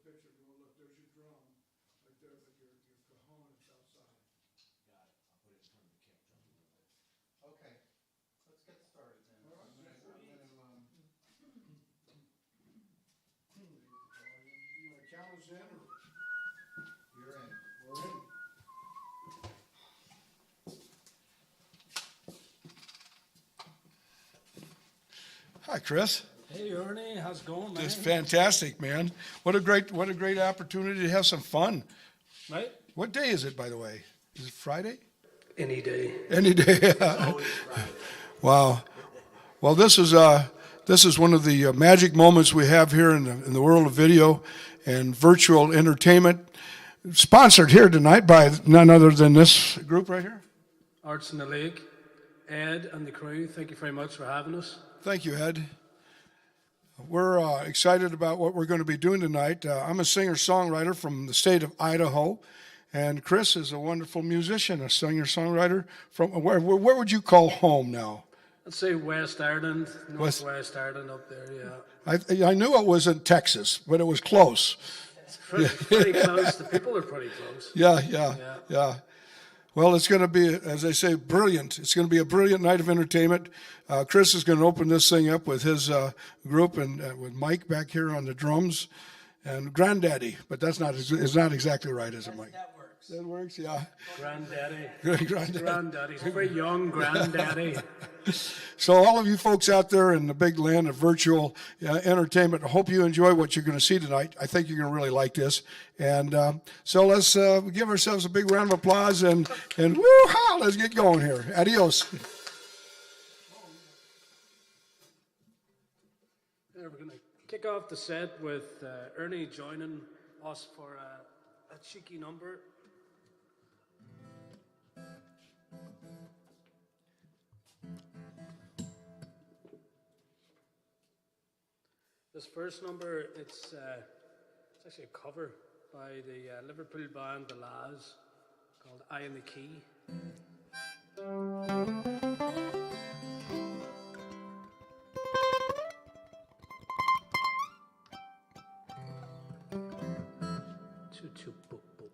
picture. Go look, there's your drum right there, but your cajon is outside. Got it. I'll put it in front of the kick drum a little bit. Okay, let's get started then. All right, I'm gonna, you want to count us in or you're in. we're in? Hi, Chris. Hey Ernie, how's it going, man? It's fantastic, man. What a great opportunity to have some fun. Right? What day is it, by the way? Is it Friday? Any day. Any day. Wow. Well, this is one of the magic moments we have here in the world of video and virtual entertainment. Sponsored here tonight by none other than this group right here. Arts in the Lake, Ed and the crew, thank you very much for having us. Thank you, Ed. We're excited about what we're going to be doing tonight. I'm a singer-songwriter from the state of Idaho, and Chris is a wonderful musician, a singer-songwriter from where would you call home now? I'd say West Ireland, Northwest Ireland up there, yeah. I knew it was in Texas, but it was close. It's pretty close. The people are pretty close. Yeah. Well, it's going to be, as I say, brilliant. It's going to be a brilliant night of entertainment. Chris is going to open this thing up with his group and with Mike back here on the drums and Granddaddy. But it's not exactly right, is it, Mike? That works. That works, yeah. Granddaddy. Granddaddy. Granddaddy's a very young granddaddy. So all of you folks out there in the big land of virtual entertainment, I hope you enjoy what you're going to see tonight. I think you're going to really like this. And so let's give ourselves a big round of applause and woo-ha, let's get going here. Adios. Yeah, we're going to kick off the set with Ernie joining us for a cheeky number. This first number, it's actually a cover by the Liverpool band The La's called Eye in the Key. Choo choo boop boop.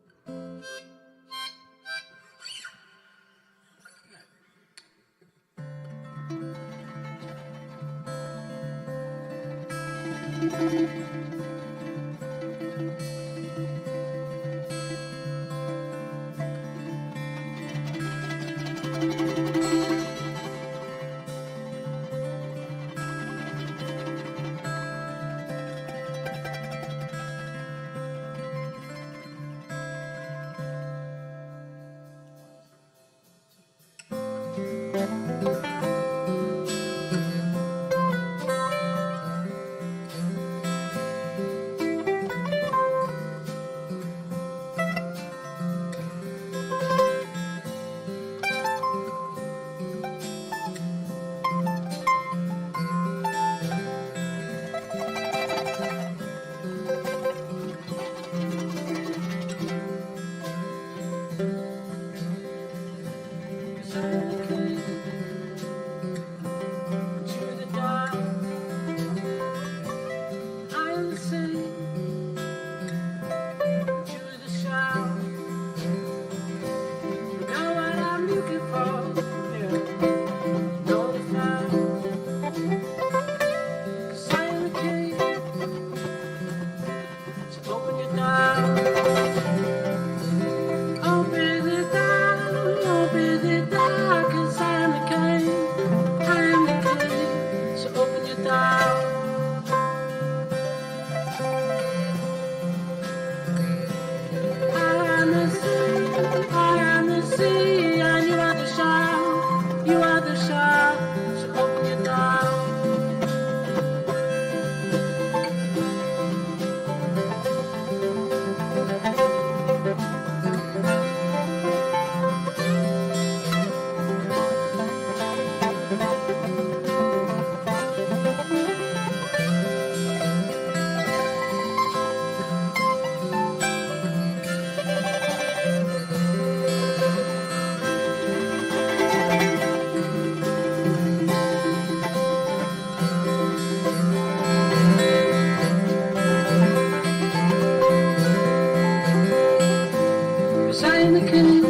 am the king.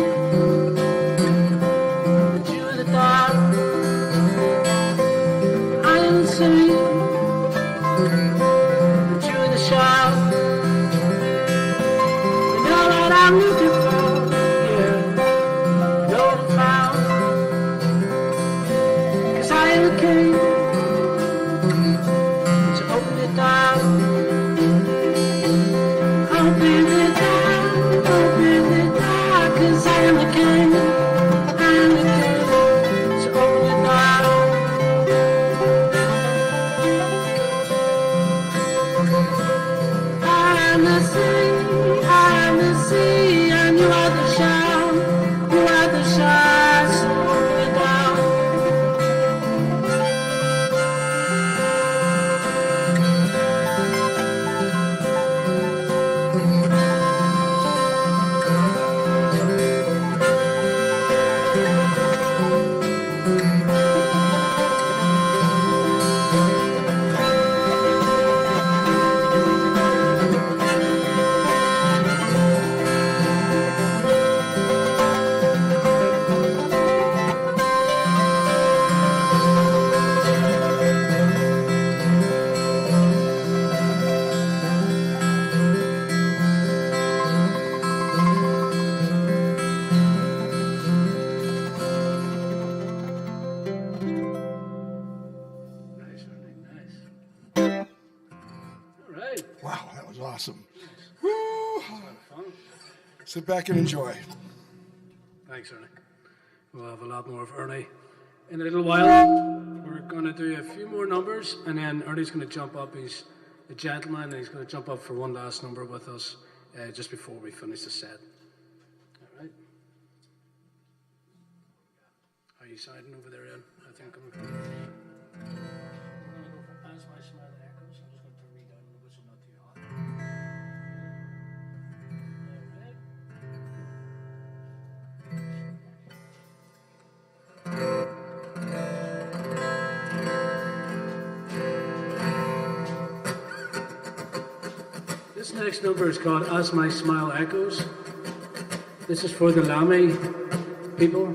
And you are the dark. I am the sea. And you are the shout. You know that I'm beautiful. Yeah. You know what I found. 'Cause I am the king. So open it down. Open it down. Open it down. 'Cause I am the king. I am the king. So open it down. I am the sea. I am the sea. And you are the shout. You are the shout. So open it down. Nice, Ernie, nice. All right. Wow, that was awesome. Woo. Fun. Sit back and enjoy. Thanks, Ernie. We'll have a lot more of Ernie in a little while. We're going to do a few more numbers, and then Ernie's going to jump up. He's a gentleman, and he's going to jump up for one last number with us just before we finish the set. All right. Are you siding over there, Ian? I think I'm going to go for As My Smile Echoes. I'm just going to read down a little bit so not too hot. All right. This next number is called As My Smile Echoes. This is for the Lamy people.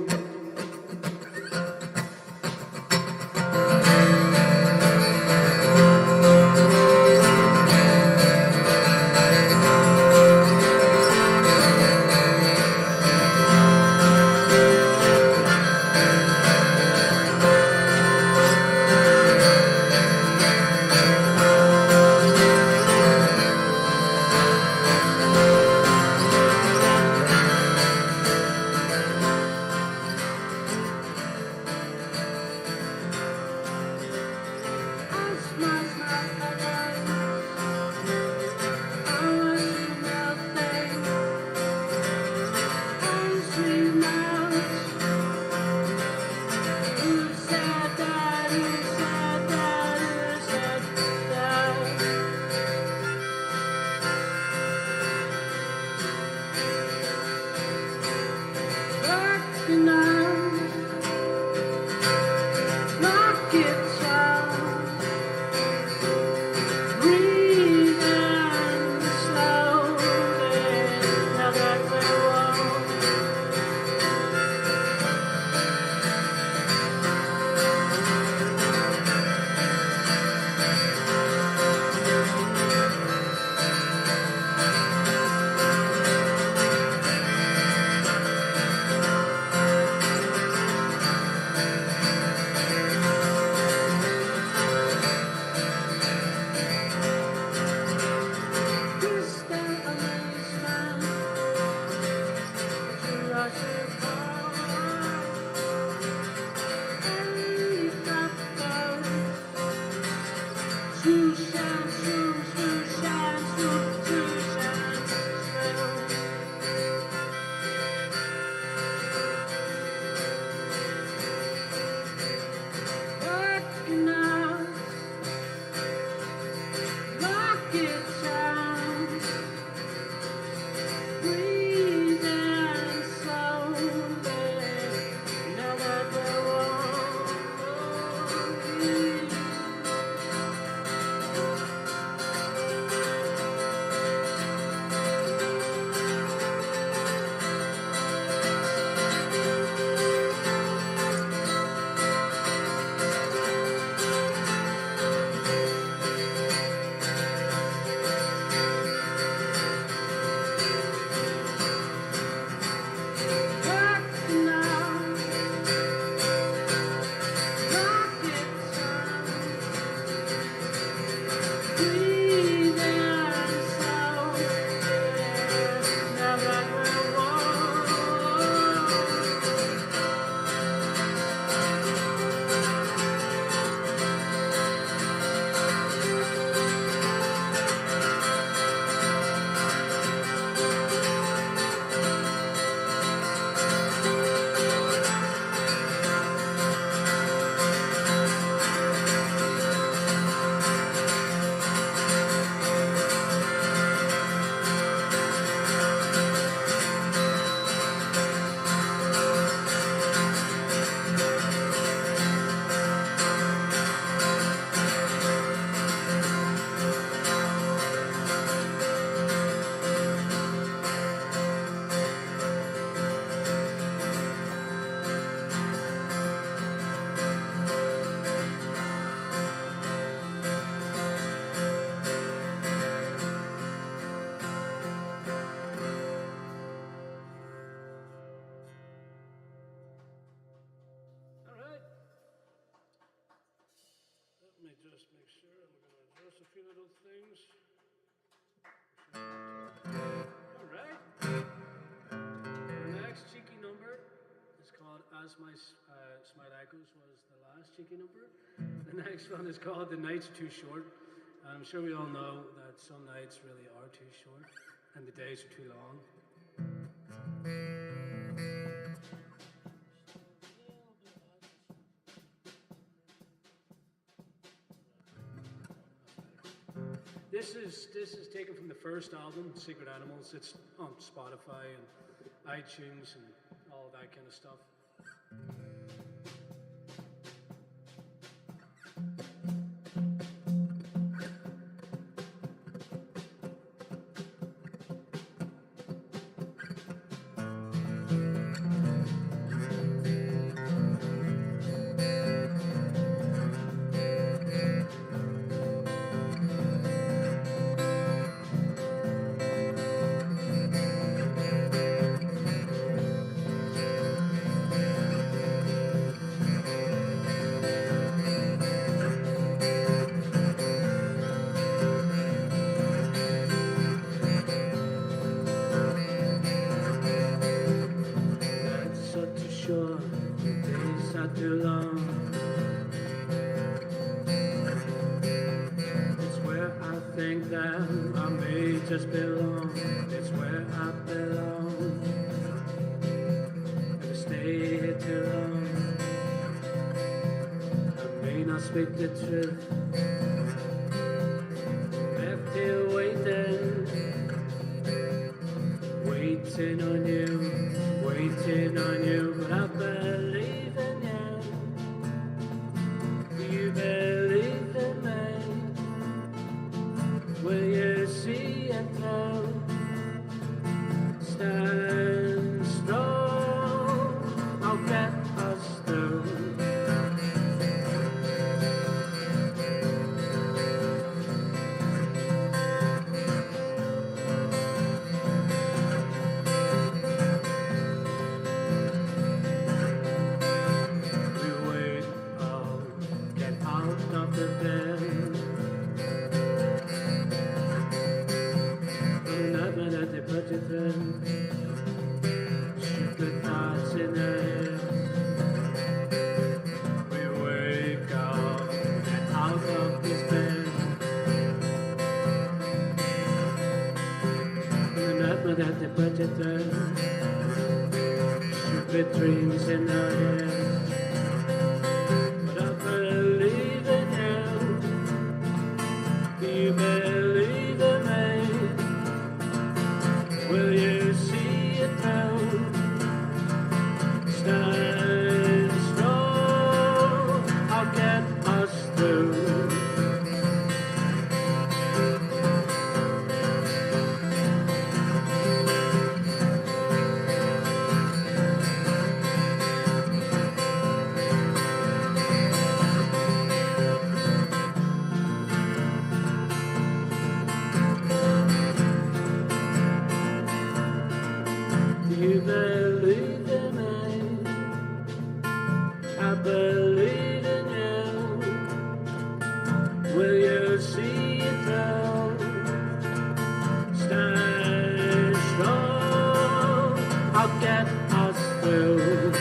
a few little things. All right. Our next cheeky number is called As My Smile Echoes was the last cheeky number. The next one is called The Nights Are Too Short. And I'm sure we all know that some nights really are too short and the days are too long. This is taken from the first album, Secret Animals. It's on Spotify and iTunes and all that kind of stuff. That's such a short, days are too long. It's where I think that I may just belong. It's where I belong. If I stay here too long, I may not speak the truth. Left here waiting on you, waiting on you, but I believe in you. Do you believe in me? Will you see it through? Stand strong, I'll get us through. Of the bed, never that they put you through. Stupid thoughts in the head. We wake up, get out of this bed. Never that they put you through. Stupid dreams in the head. You believe in me? Will you see it through? Stand strong, I'll get us through. You believe in me, I believe in you. Will you see it through? Stand strong, I'll get us through.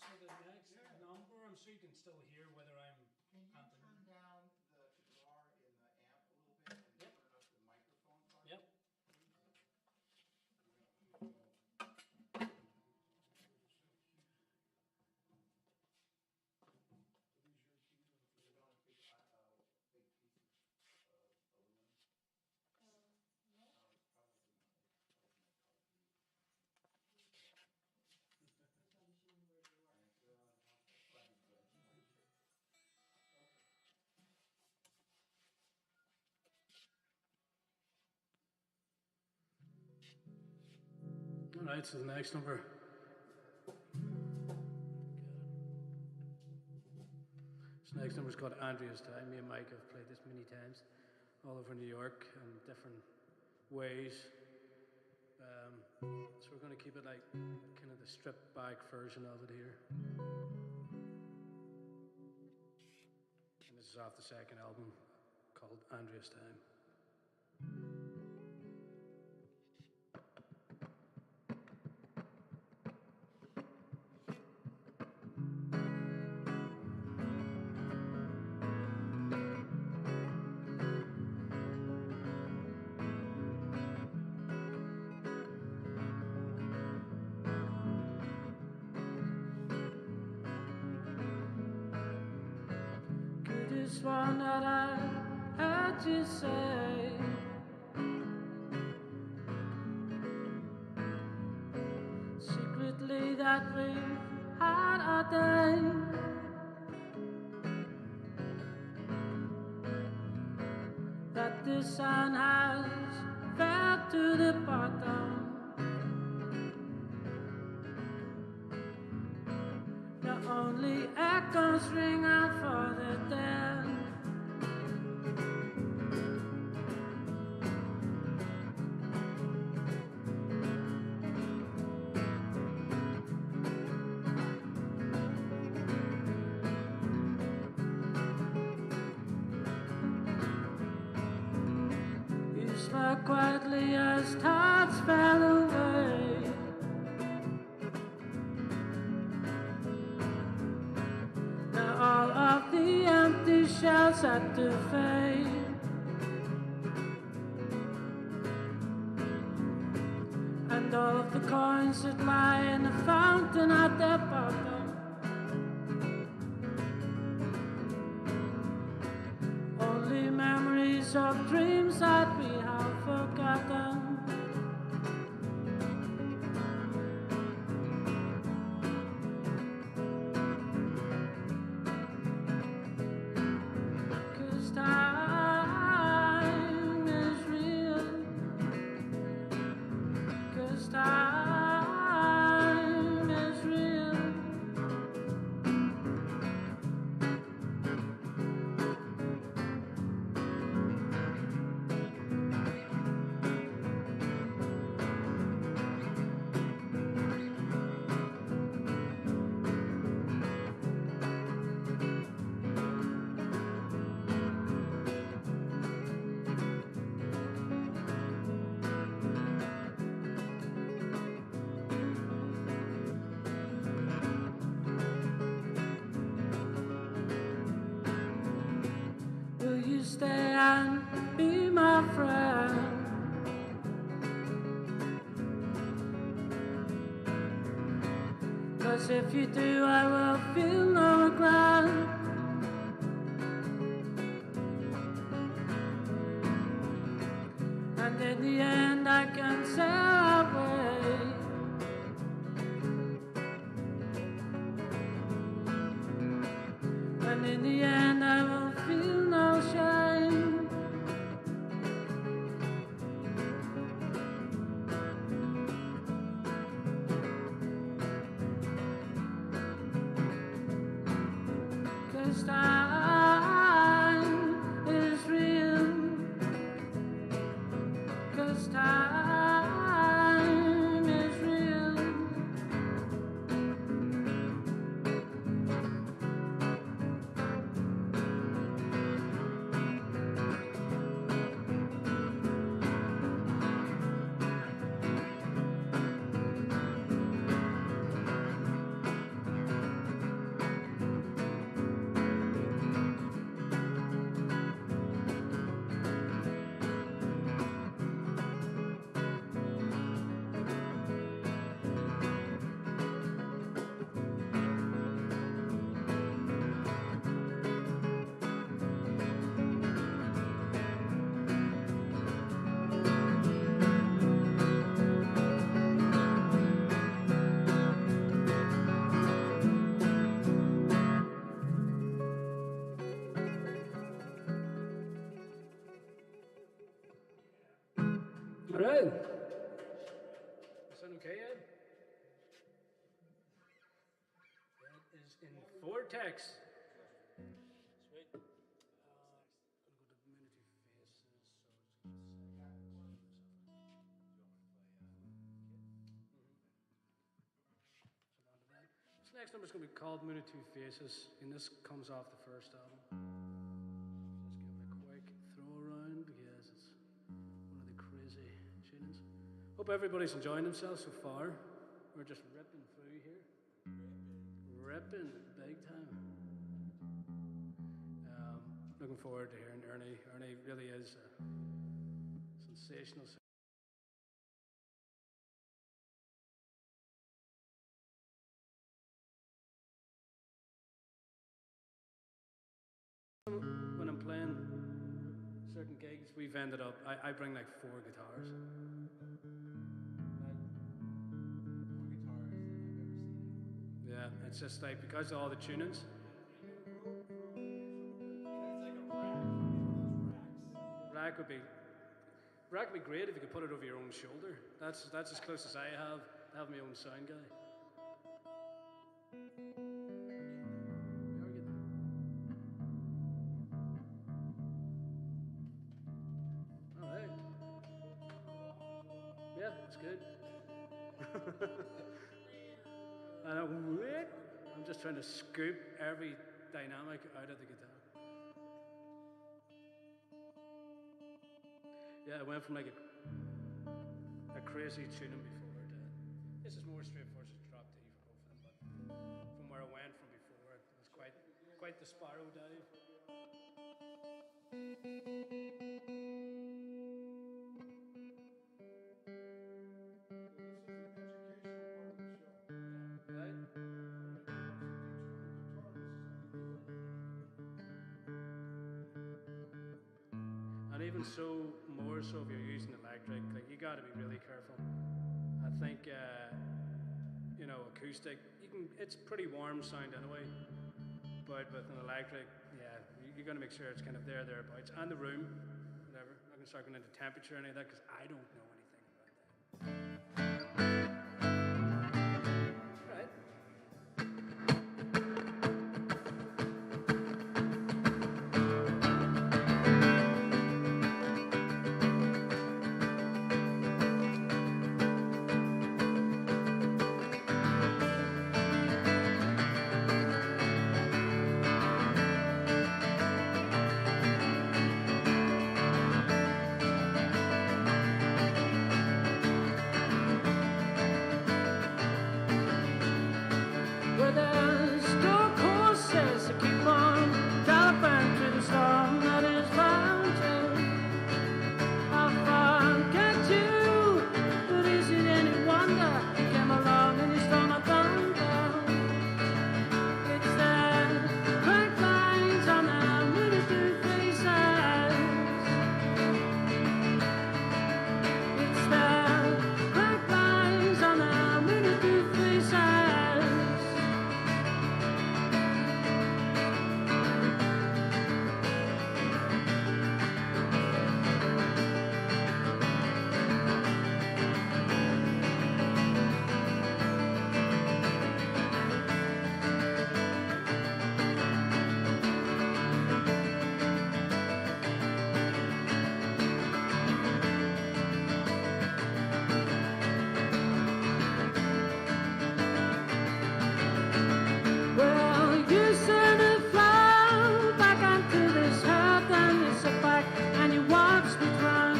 So the next number, I'm sure you can still hear whether I'm Can you amping. turn down the guitar in the amp a little bit and Yep. turn up the microphone part? Yep. Is it on a big piece of aluminum? No, it's probably not. It's probably not carved. Right, so the next number. This next number's called Andrea's Time. Me and Mike have played this many times all over New York in different ways. So we're going to keep it like kind of the stripped back version of it here. And this is off the second album called Andrea's Time. This one that I heard you say, secretly that we had a day, that the sun has fell to the bottom. The only echoes ring out for the dead. You slept quietly as thoughts fell away. All of the empty shells had to fade. And all of the coins that lie in the fountain at their bottom. Only memories of dreams that we have forgotten. Time is real, 'cause time is real. Will you stay and be my friend? Cause if you do, I will feel no regret. And in the end I can sail away. And in the end I will feel no shame. Cause time is real. Cause time is real. All right. Sound Okay, Ed? Ed is in Vortex. Sweet. Gonna go to Minity Faces, so it's gonna This next number is going to be called Moon of Two Faces, and this comes off the first album. Just give it a quick throw around because it's one of the crazy tunings. Hope everybody's enjoying themselves so far. We're just ripping through here. Ripping big time. Looking forward to hearing Ernie. Ernie really is a sensational. When I'm playing certain gigs, we've ended up, I bring like 4 guitars. More guitars than I've ever seen. Yeah, it's just like, because of all the tunings, It's like a rack. One of those racks. rack would be great if you could put it over your own shoulder. That's as close as I have to have my own sound guy. We are getting there. All right. Yeah, it's good. And I'm just trying to scoop every dynamic out of the guitar. Yeah, it went from like a crazy tuning before to this is more straightforward, just drop D for both of them. But from where I went from before, it was quite the spiral dive. Right? And even so, more so if you're using electric, like you got to be really careful. I think, acoustic, it's pretty warm sound anyway. But with an electric, yeah, you're going to make sure it's kind of thereabouts. And the room, whatever. I'm not going to start going into temperature or any of that because I don't know anything about that. All right. Where there's no courses to keep on galloping through the storm that is bound to. I'll forget you, but is it any wonder you came along and you stole my thunder? It's the cracked lines on the minute faces. It's the cracked lines on the minute faces. Well, you send a flower back onto this earth and you sit back and you watch me drown.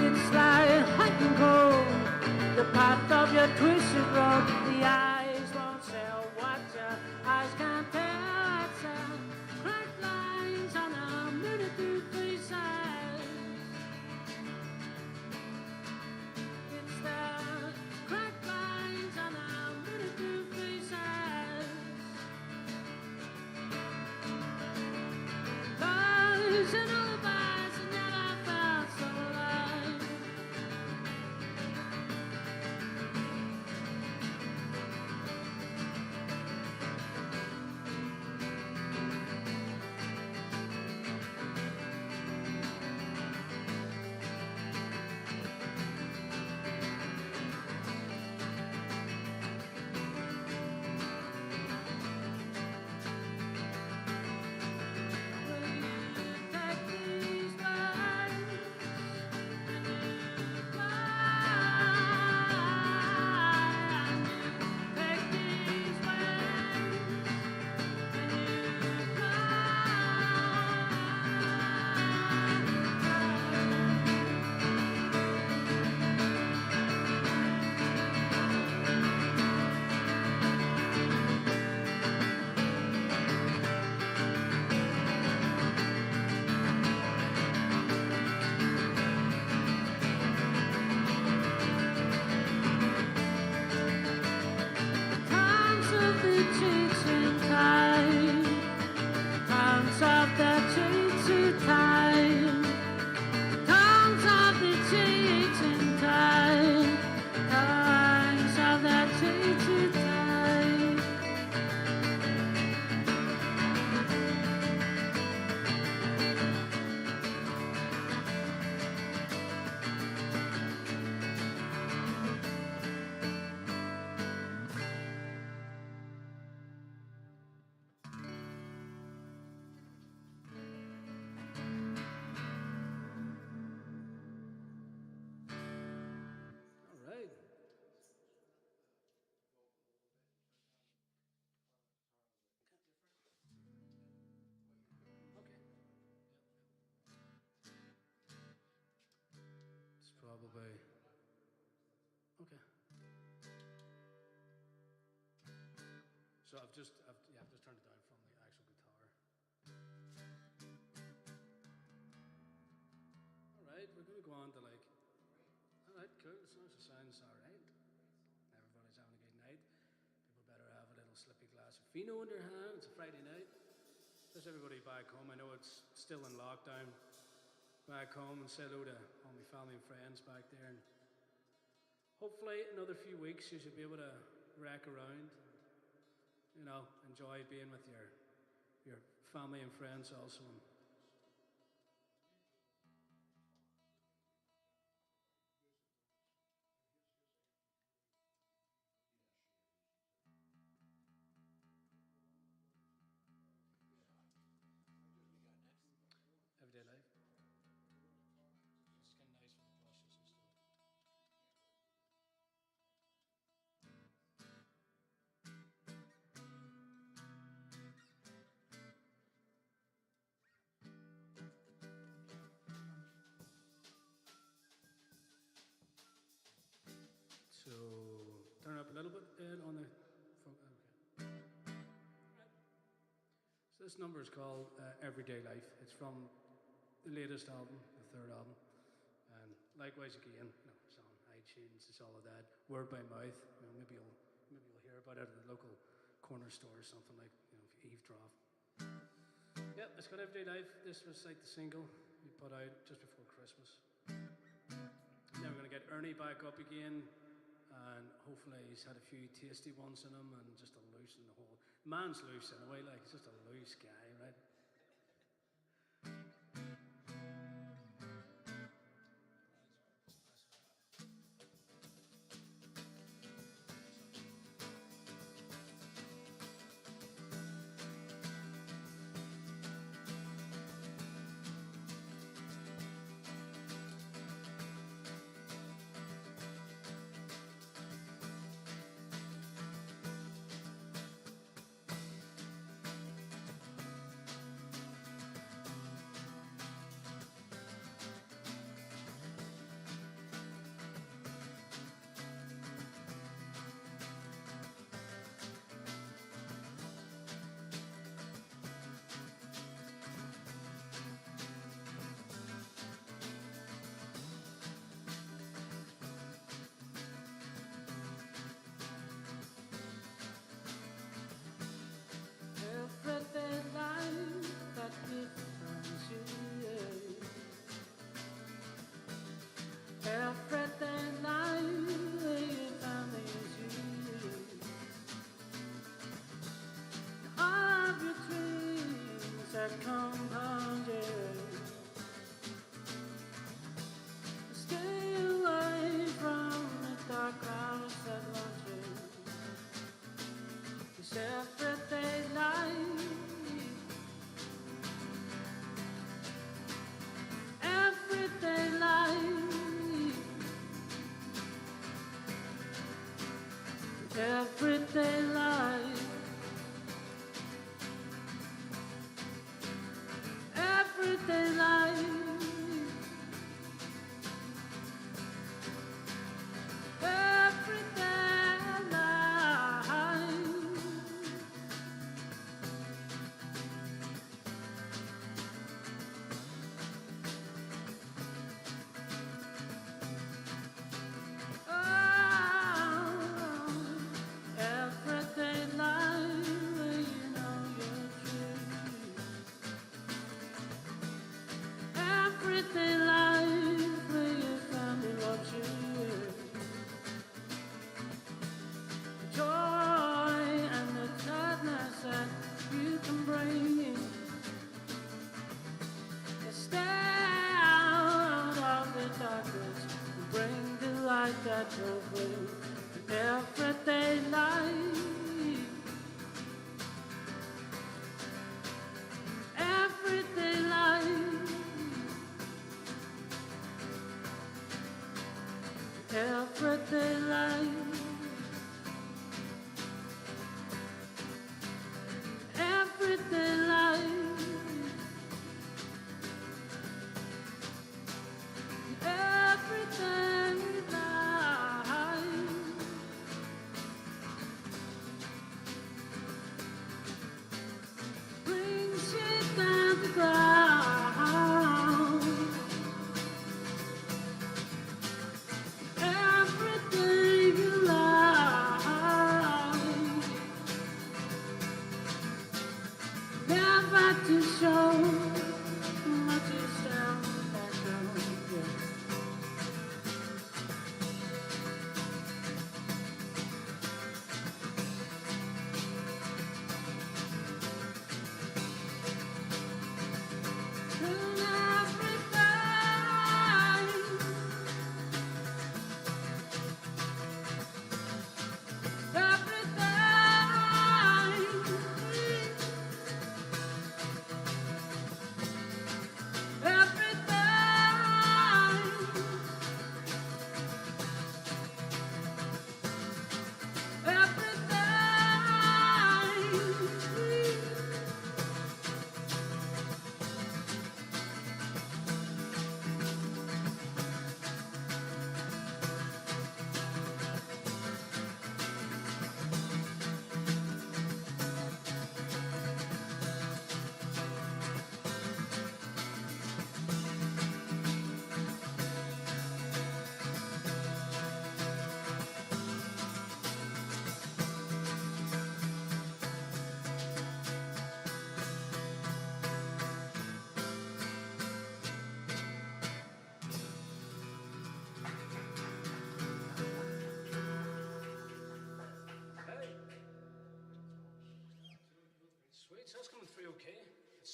It's like hot and cold, the path of your twisted road. The eyes won't say what your eyes can't tell. It's cracked lines on a minute through faces. It's the cracked lines on a minute through faces. Lies and alibis that never felt so alive. probably. Okay. So I've just turned it down from the actual guitar. All right, we're gonna go on to like. All right, cool. As long as it sounds all right. Everybody's having a good night. People better have a little slippy glass of Fino in their hand. It's a Friday night. There's everybody back home. I know it's still in lockdown. Back home, and say hello to all my family and friends back there. And hopefully, another few weeks, you should be able to wreck around. You know, enjoy being with your family and friends also. Everyday life. It's kind of nice for the brushes and stuff. So turn up a little bit, Ed, on the phone. Okay. So this number is called Everyday Life. It's from the latest album, the third album. And likewise again, it's on iTunes, it's all of that. Word by mouth. Maybe you'll hear about it at the local corner store or something like, if you eavesdrop. Yeah, it's called Everyday Life. This was like the single we put out just before Christmas. Then we're gonna get Ernie back up again. And hopefully he's had a few tasty ones in him and just a loose in the whole. Man's loose in a way, like he's just a loose guy, right? Everything life that defines you. Everything life that is you. All of your dreams are compounded. Stay away from the dark clouds that launch you. It's everyday life. Everyday life. Everyday life. Everyday life. Everyday life. Everyday life, you know you're true. Everyday life, where your family loves you. The joy and the sadness that you can bring. You stay out of the darkness and bring the light that you'll bring. Everyday life. Everyday life. Everyday life. Everyday life. Everyday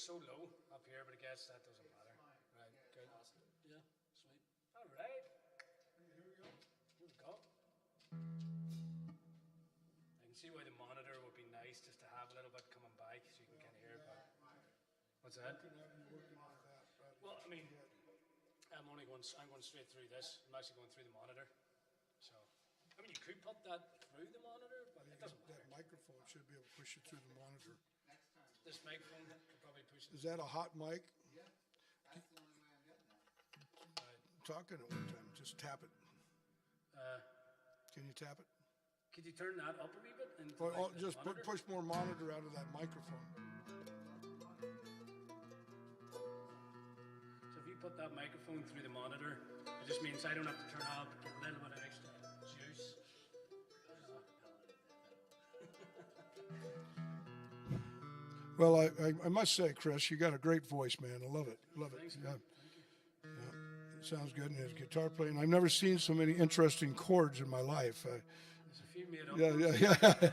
so low up here, but I guess that doesn't matter. Right, good. Yeah, sweet. All right. Here we go. Here we go. I can see why the monitor would be nice just to have a little bit coming back so you can kind of hear it. But what's that? Well, I mean, I'm going straight through this. I'm actually going through the monitor. So, I mean, you could put that through the monitor, but it doesn't matter. That microphone should be able to push it through the monitor. This microphone could probably push it. Is that a hot mic? Yeah, that's the only way I'm getting that. Talking at one time, just tap it. Can you tap it? Could you turn that up a wee bit? Into Or like the just monitor? push more monitor out of that microphone. So if you put that microphone through the monitor, it just means I don't have to turn up, get a little bit of extra juice. Well, I must say, Chris, you got a great voice, man. I love it. Love it. Thanks, Yeah. man. It sounds good. And his guitar playing. I've never seen so many interesting chords in my life. There's a few made up. Yeah.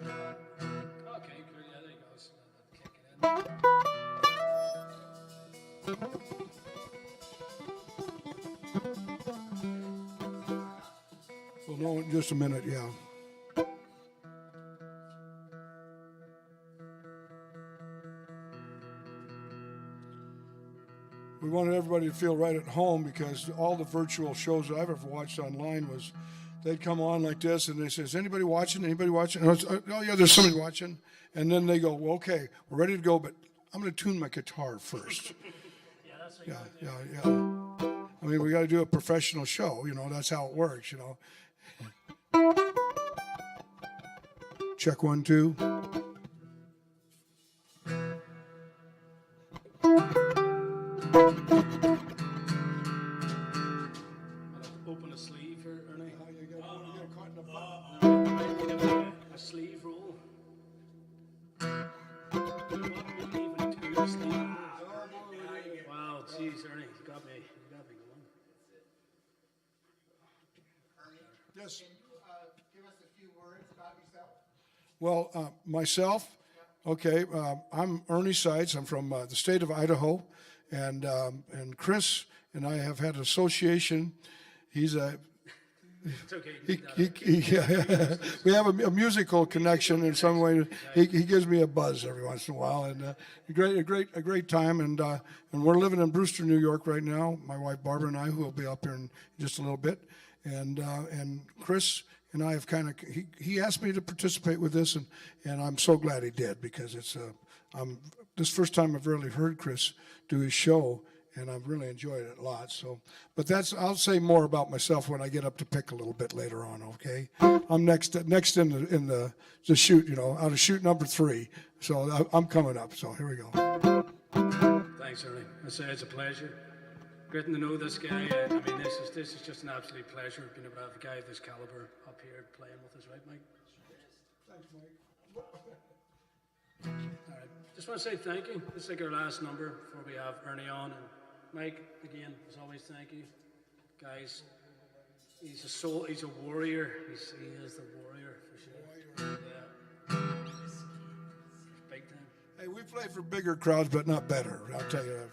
Okay, cool. Yeah, there you go. So that'll kick it in. Well, no, in just a minute. Yeah. We wanted everybody to feel right at home because all the virtual shows I've ever watched online was they'd come on like this and they say, "Is anybody watching? Anybody watching?" And I was, "Oh yeah, there's somebody watching." And then they go, "Well, okay, we're ready to go, but I'm going to tune my guitar first." Yeah, that's what Yeah, you want to do. yeah. I mean, we got to do a professional show. You know, that's how it works. You know. Check 1, 2. Open a sleeve here, Ernie. You got caught in a button. A sleeve roll. What, we leave it to a sleeve roll? Wow, jeez, Ernie, you got me going. Yes. Can you give us a few words about yourself? Well, myself, okay, I'm Ernie Seitz. I'm from the state of Idaho, and Chris and I have had an association. He's a It's okay. You can do that. we have a musical connection in some way. He gives me a buzz every once in a while, and a great time. And we're living in Brewster, New York right now. My wife Barbara and I, who will be up here in just a little bit, and Chris and I have kind of he asked me to participate with this, and I'm so glad he did because it's this first time I've really heard Chris do his show. And I've really enjoyed it a lot. So, but I'll say more about myself when I get up to pick a little bit later on. Okay, I'm next in the shoot. You know, out of shoot number 3. So I'm coming up. So here we go. Thanks, Ernie. I say it's a pleasure. Getting to know this guy. I mean, this is just an absolute pleasure being able to have a guy of this caliber up here playing with us, right, Mike? Thanks, Mike. All right. Just want to say thank you. This is like our last number before we have Ernie on. And Mike, again, as always, thank you. Guys, he's a soul, he's a warrior. He is the warrior for sure. Yeah. Big time. Hey, we play for bigger crowds, but not better. I'll tell you that.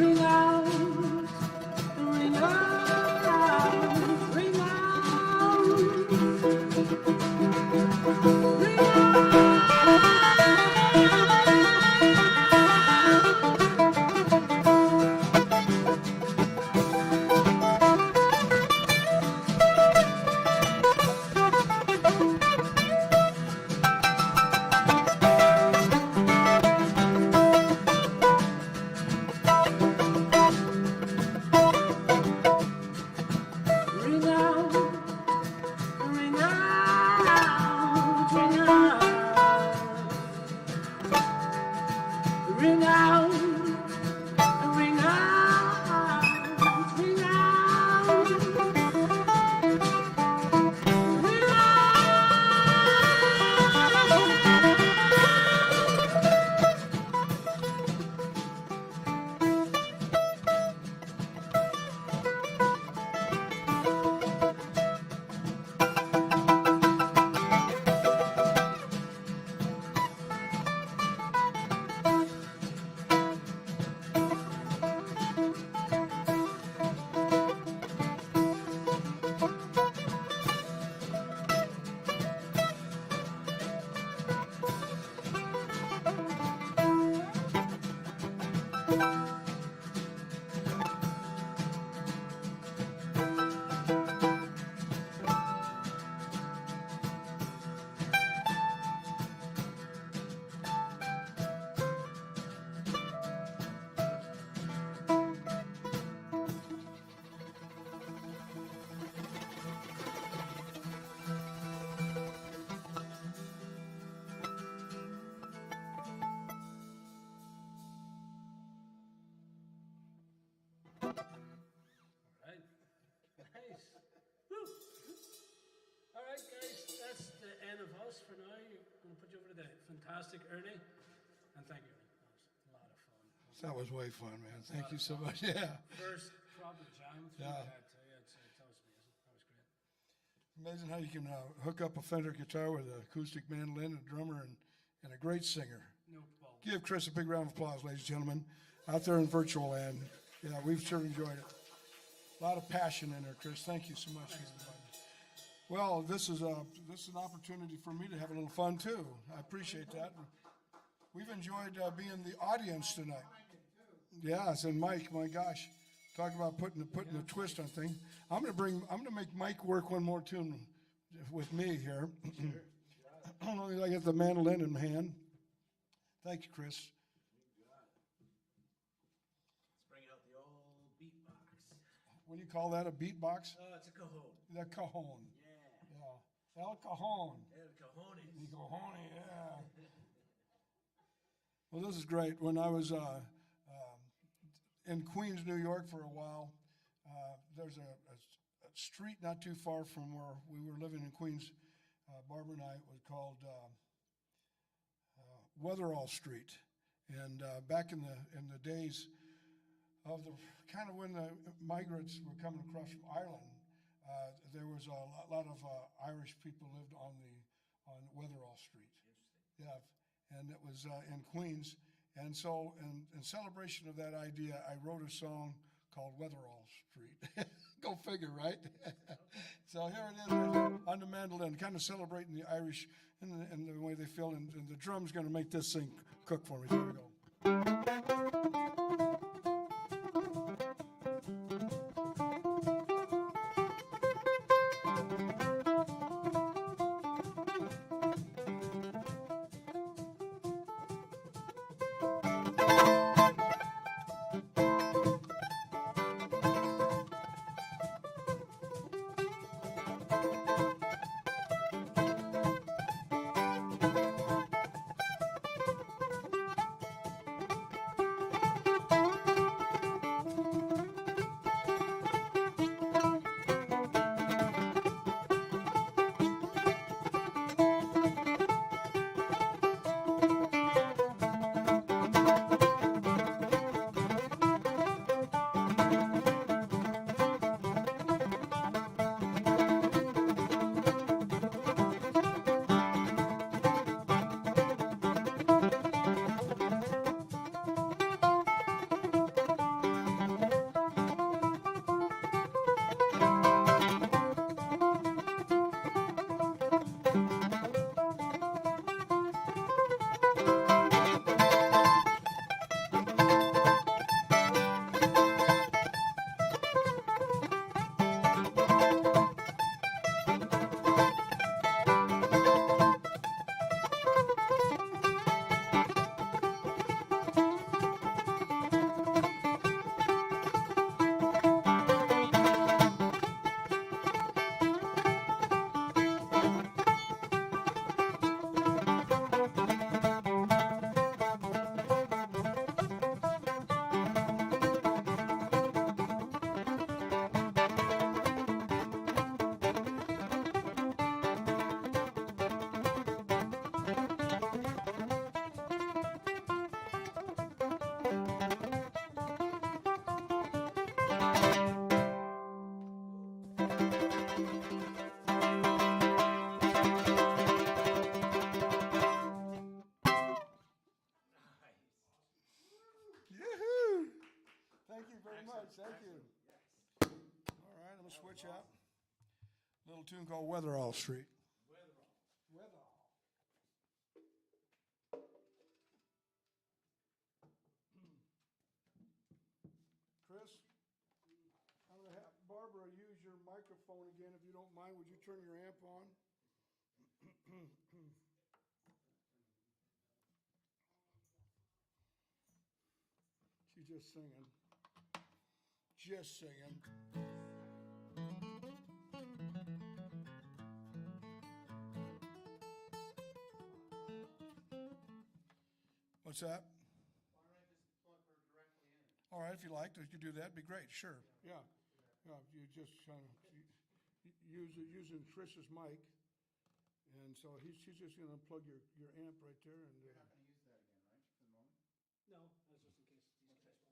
ring out, ring out, ring out, ring ring out, ring out, ring out, ring out, ring out, ring Right. Nice. Woo. All right, guys, that's the end of us for now. I'm going to put you over to the fantastic Ernie. And thank you, Ernie. That was a lot of fun. That was way fun, man. Thank you so much. Yeah. First proper jam through Yeah. that. That was amazing. That was great. Amazing how you can hook up a Fender guitar with an acoustic mandolin, a drummer, and a great singer. No balls. Give Chris a big round of applause, ladies and gentlemen, out there in virtual land. Yeah, we've sure enjoyed it. A lot of passion in there, Chris. Thank you so much. Well, this is an opportunity for me to have a little fun too. I appreciate that. We've enjoyed being the audience tonight. Yes, and Mike, my gosh, talk about putting a twist on things. I'm gonna make Mike work one more tune with me here. I get the mandolin in hand. Thank you, Chris. Let's bring out the old beatbox. What do you call that? A beatbox? Oh, it's a cajon. The cajon. Yeah. Yeah. El cajon. El cajones. The cajon, yeah. Well, this is great. When I was in Queens, New York for a while, there's a street not too far from where we were living in Queens, Barbara and I, it was called Weatherall Street. And back in the days of the kind of when the migrants were coming across from Ireland, there was a lot of Irish people lived on Weatherall Street. Yeah, and it was in Queens. And so, in celebration of that idea, I wrote a song called Weatherall Street. Go figure, right? So here it is on the mandolin, kind of celebrating the Irish and the way they feel. And the drum's going to make this thing cook for me. Here we go. very much. Thank you. All right, I'm going to switch up. A little tune called Weatherall Street. Weatherall. Chris, I'm going to have Barbara use your microphone again. If you don't mind, would you turn your amp on? She's just singing. Just singing. What's that? Why don't I just plug her directly in? All right, if you like, you could do that. It'd be great. Sure. Yeah. Yeah. You just kind of using Chris's mic, and so she's just going to plug your amp right there, and You're not gonna use that again, right, for the moment? No, that's just in case these guys want.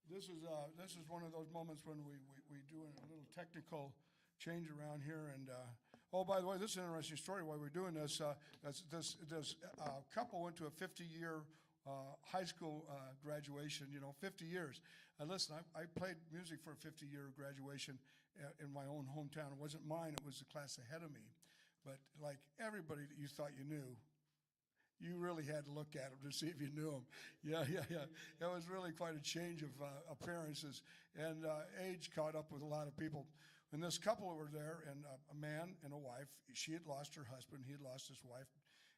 this is one of those moments when we do a little technical change around here. And oh, by the way, this is an interesting story. Why we're doing this? This couple went to a 50-year high school graduation. 50 years. And listen, I played music for a 50-year graduation in my own hometown. It wasn't mine. It was the class ahead of me. But like everybody that you thought you knew, you really had to look at them to see if you knew them. Yeah. It was really quite a change of appearances. And age caught up with a lot of people. And this couple were there, and a man and a wife. She had lost her husband. He had lost his wife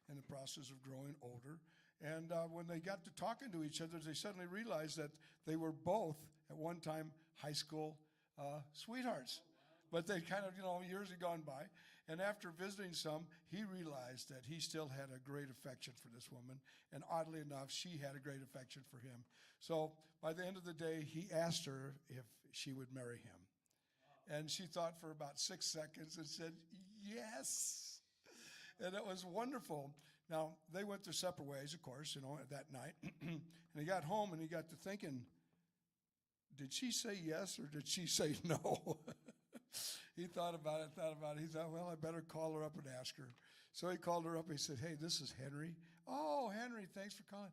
in the process of growing older. And when they got to talking to each other, they suddenly realized that they were both, at one time, high school sweethearts. But they kind of, years had gone by. And after visiting some, he realized that he still had a great affection for this woman. And oddly enough, she had a great affection for him. So by the end of the day, he asked her if she would marry him. And she thought for about 6 seconds and said, yes. And it was wonderful. Now, they went their separate ways, of course, that night. And he got home and he got to thinking, did she say yes or did she say no? He thought about it. He thought, well, I better call her up and ask her. So he called her up and he said, hey, this is Henry. Oh, Henry, thanks for calling.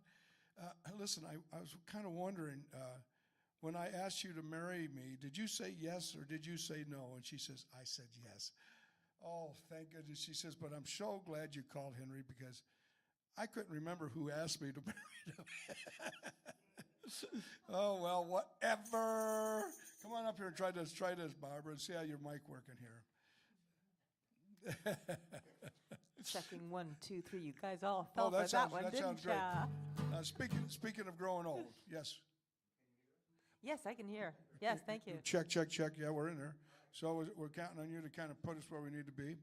Listen, I was kind of wondering, when I asked you to marry me, did you say yes or did you say no? And she says, I said yes. Oh, thank goodness. She says, but I'm so glad you called, Henry, because I couldn't remember who asked me to marry him. Oh, well, whatever. Come on up here and try this, Barbara, and see how your mic working here. Checking 1, 2, 3. You guys all fell for that one, sounds didn't ya? great. Speaking of growing old, yes. Yes, I can hear. Yes, thank you. Check. Yeah, we're in there. So we're counting on you to kind of put us where we need to be.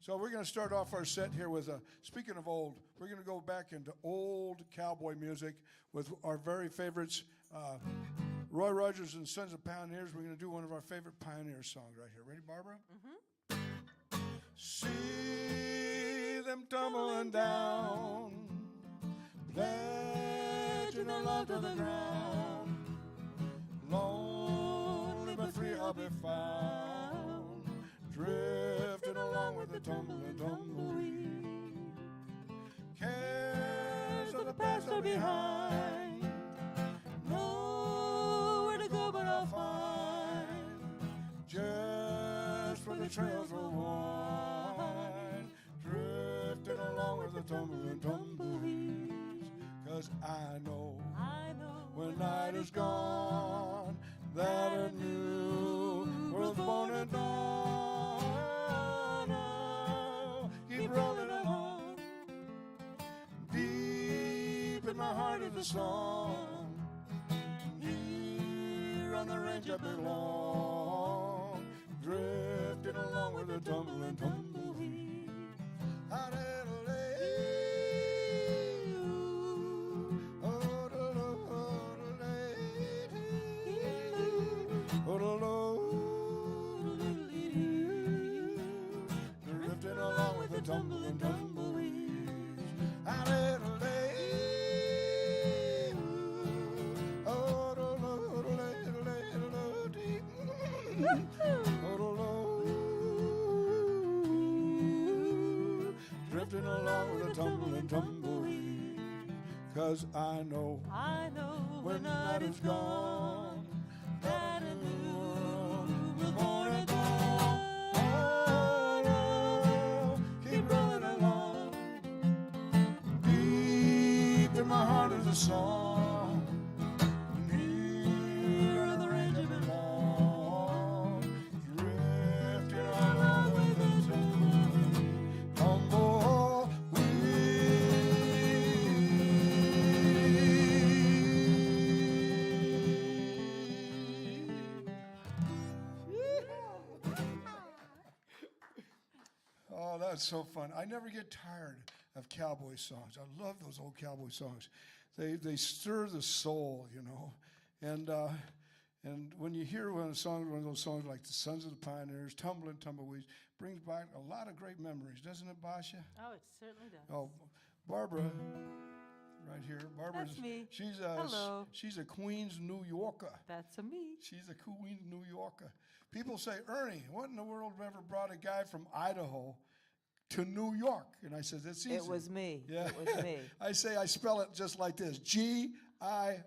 So we're going to start off our set here with, speaking of old, we're going to go back into old cowboy music with our very favorites, Roy Rogers and Sons of Pioneers. We're going to do one of our favorite Pioneer songs right here. Ready, Barbara? Mm-hmm. See them tumbling down, pledging their love to the ground. Lonely but free I'll be found, drifting along with the tumbling tumbleweed. Cares of the past are behind, nowhere to go but I'll find just where the trails will wind, drifting along with the tumbling tumbleweeds. 'Cause I know when night is gone, that a new world's born at dawn. Now, keep rolling along, deep in my heart is a song. Here on the range I belong, drifting along with the tumbling tumbleweed. Drifting along with the tumbling tumbleweeds. Drifting along with the tumbling tumbleweed. 'Cause I know when the night is gone, that a new world was born again. Oh, keep rolling along. Deep in my heart is a song. Near the range of it all, drifting along with the tune. Humble Oh, that's so fun. I never get tired of cowboy songs. I love those old cowboy songs. They stir the soul, you know. And when you hear one of those songs like The Sons of the Pioneers, Tumbling Tumbleweeds, brings back a lot of great memories, doesn't it, Basha? Oh, it certainly does. Oh, Barbara, right here. Barbara's, That's me. Hello. She's a Queens, New Yorker. That's a me. She's a Queens, New Yorker. People say, Ernie, what in the world ever brought a guy from Idaho to New York? And I said, it's easy. It was me. Yeah. It was me. I say I spell it just like this, G-I-R-L.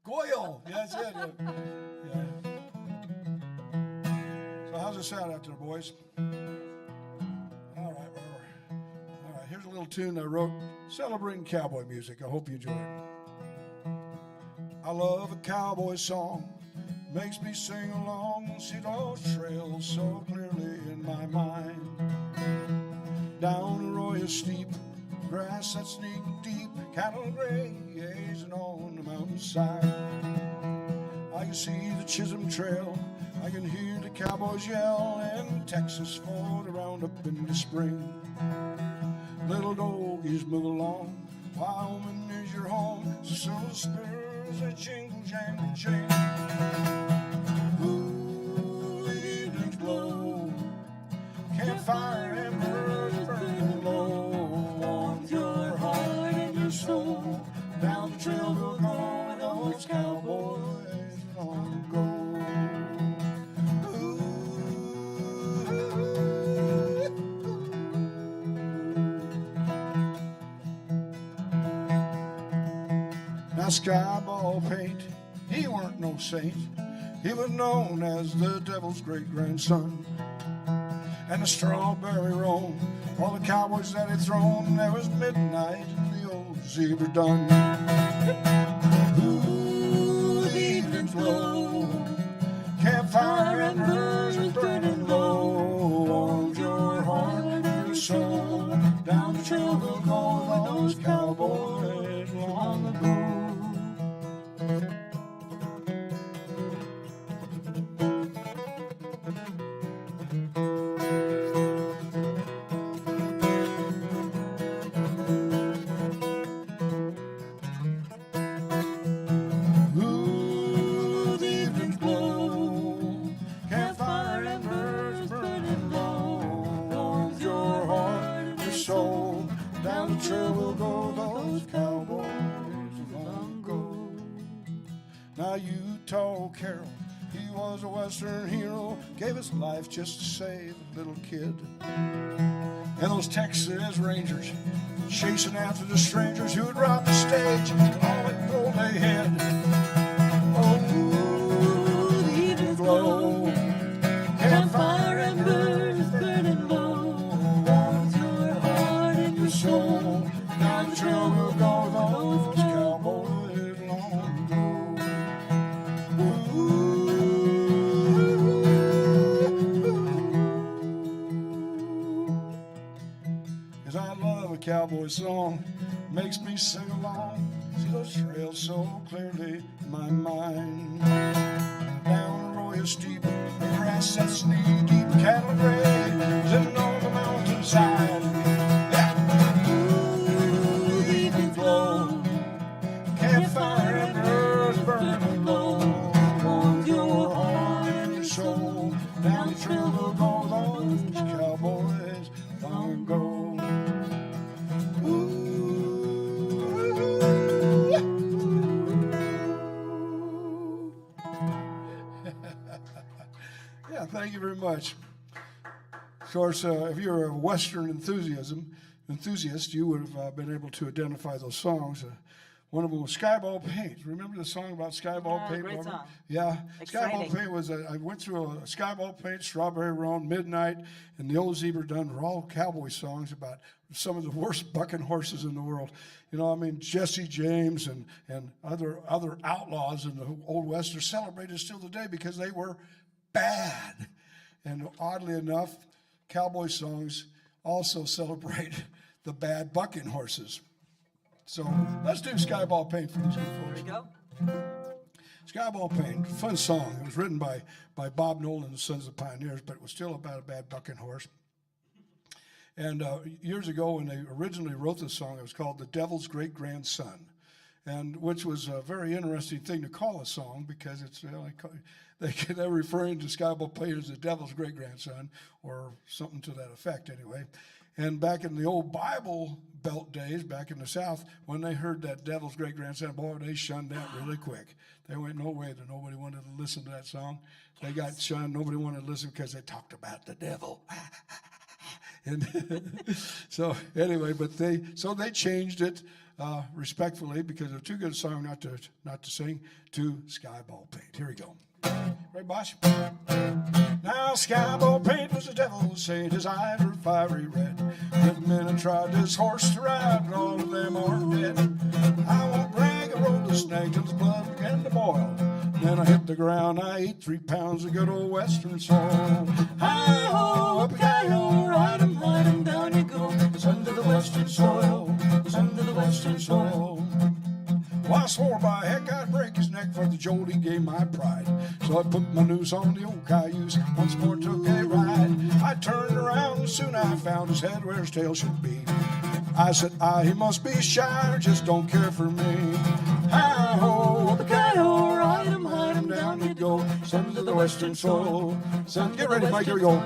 Goyle. Yeah, that's it. Yeah. So how's it sound out there, boys? All right. Here's a little tune I wrote celebrating cowboy music. I hope you enjoy it. I love a cowboy song. Makes me sing along, see those trails so clearly in my mind. Down Arroyo steep, grass that's knee deep, cattle grazing on the mountainside. I can see the Chisholm Trail, I can hear the cowboys yell, in Texas for the roundup in the spring. Little doggies move along, Wyoming is your home, so silver spurs that jingle, jangle, jingle. Ooh, the evenings glow, campfire embers burning low, warms your heart and your soul. Down the trail we'll go with those cowboys long ago. Now Skyball Paint, he weren't no saint. He was known as the devil's great-grandson. And the Strawberry Roan, all the cowboys that had thrown, there was midnight in the old zebra dun. Ooh, the evening's glow, campfire embers is burning low, warms your heart and your soul. Down the trail we'll go with those cowboys long ago. Now Utah Carroll, he was a Western hero, gave his life just to save a little kid. And those Texas Rangers, chasing after the strangers who would rob the stage, all would throw their head. Oh, the evening glow, campfire embers burning low, warms your heart and your soul. Down the trail we'll go, those cowboys long ago. Cause I love a cowboy song, makes me sing along, see those trails so clearly in my mind. Down Arroyo steep, the grass that's knee deep, cattle grazing on the mountainside. Yeah. Ooh, the evening glow, campfire embers burning low, warms your heart and your soul. Down the trail we'll go, those cowboys long ago. Yeah, thank you very much. Of course, if you're a Western enthusiast, you would have been able to identify those songs. One of them was Skyball Paint. Remember the song about Skyball Yeah, Paint? great Barbara? song. Yeah. Exciting. Skyball Paint was, I went through a Skyball Paint, Strawberry Roan, Midnight, and the Old Zebra Dun were all cowboy songs about some of the worst bucking horses in the world. You know, I mean, Jesse James and other outlaws in the Old West are celebrated still today because they were bad. And oddly enough, cowboy songs also celebrate the bad bucking horses. So let's do Skyball Paint for these good Here folks. we go. Skyball Paint, fun song. It was written by Bob Nolan and the Sons of the Pioneers, but it was still about a bad bucking horse. And years ago, when they originally wrote this song, it was called "The Devil's Great Grandson," and which was a very interesting thing to call a song because it's they're referring to Skyball Paint as the devil's great grandson or something to that effect, anyway. And back in the old Bible Belt days, back in the South, when they heard that devil's great grandson, boy, they shunned that really quick. There went no way that nobody wanted to listen to that song. They got shunned. Nobody wanted to listen because they talked about the devil. And so anyway, but they changed it respectfully because they're too good a song not to sing to Skyball Paint. Here we go. Right, Bosh? Now Skyball Paint was the devil's saint. His eyes were fiery red. The men had tried this horse to ride, but all of them are dead. I won't brag, I rode the snake till his blood began to boil. Then I hit the ground, I ate 3 pounds of good old western soil. Hi-ho, up-a-ki-ho, ride 'em, down you go. It's under the western soil, it's under the western soil. Well, I swore by heck I'd break his neck for the jolt he gave my pride. So I put my noose on the old cayuse, once more took a ride. I turned around and soon I found his head where his tail should be. I said, he must be shy or just don't care for me. Hi-ho, up-a-ki-ho, ride 'em, down you go. Sons of the western soil. Son, get ready, Mike, here we go.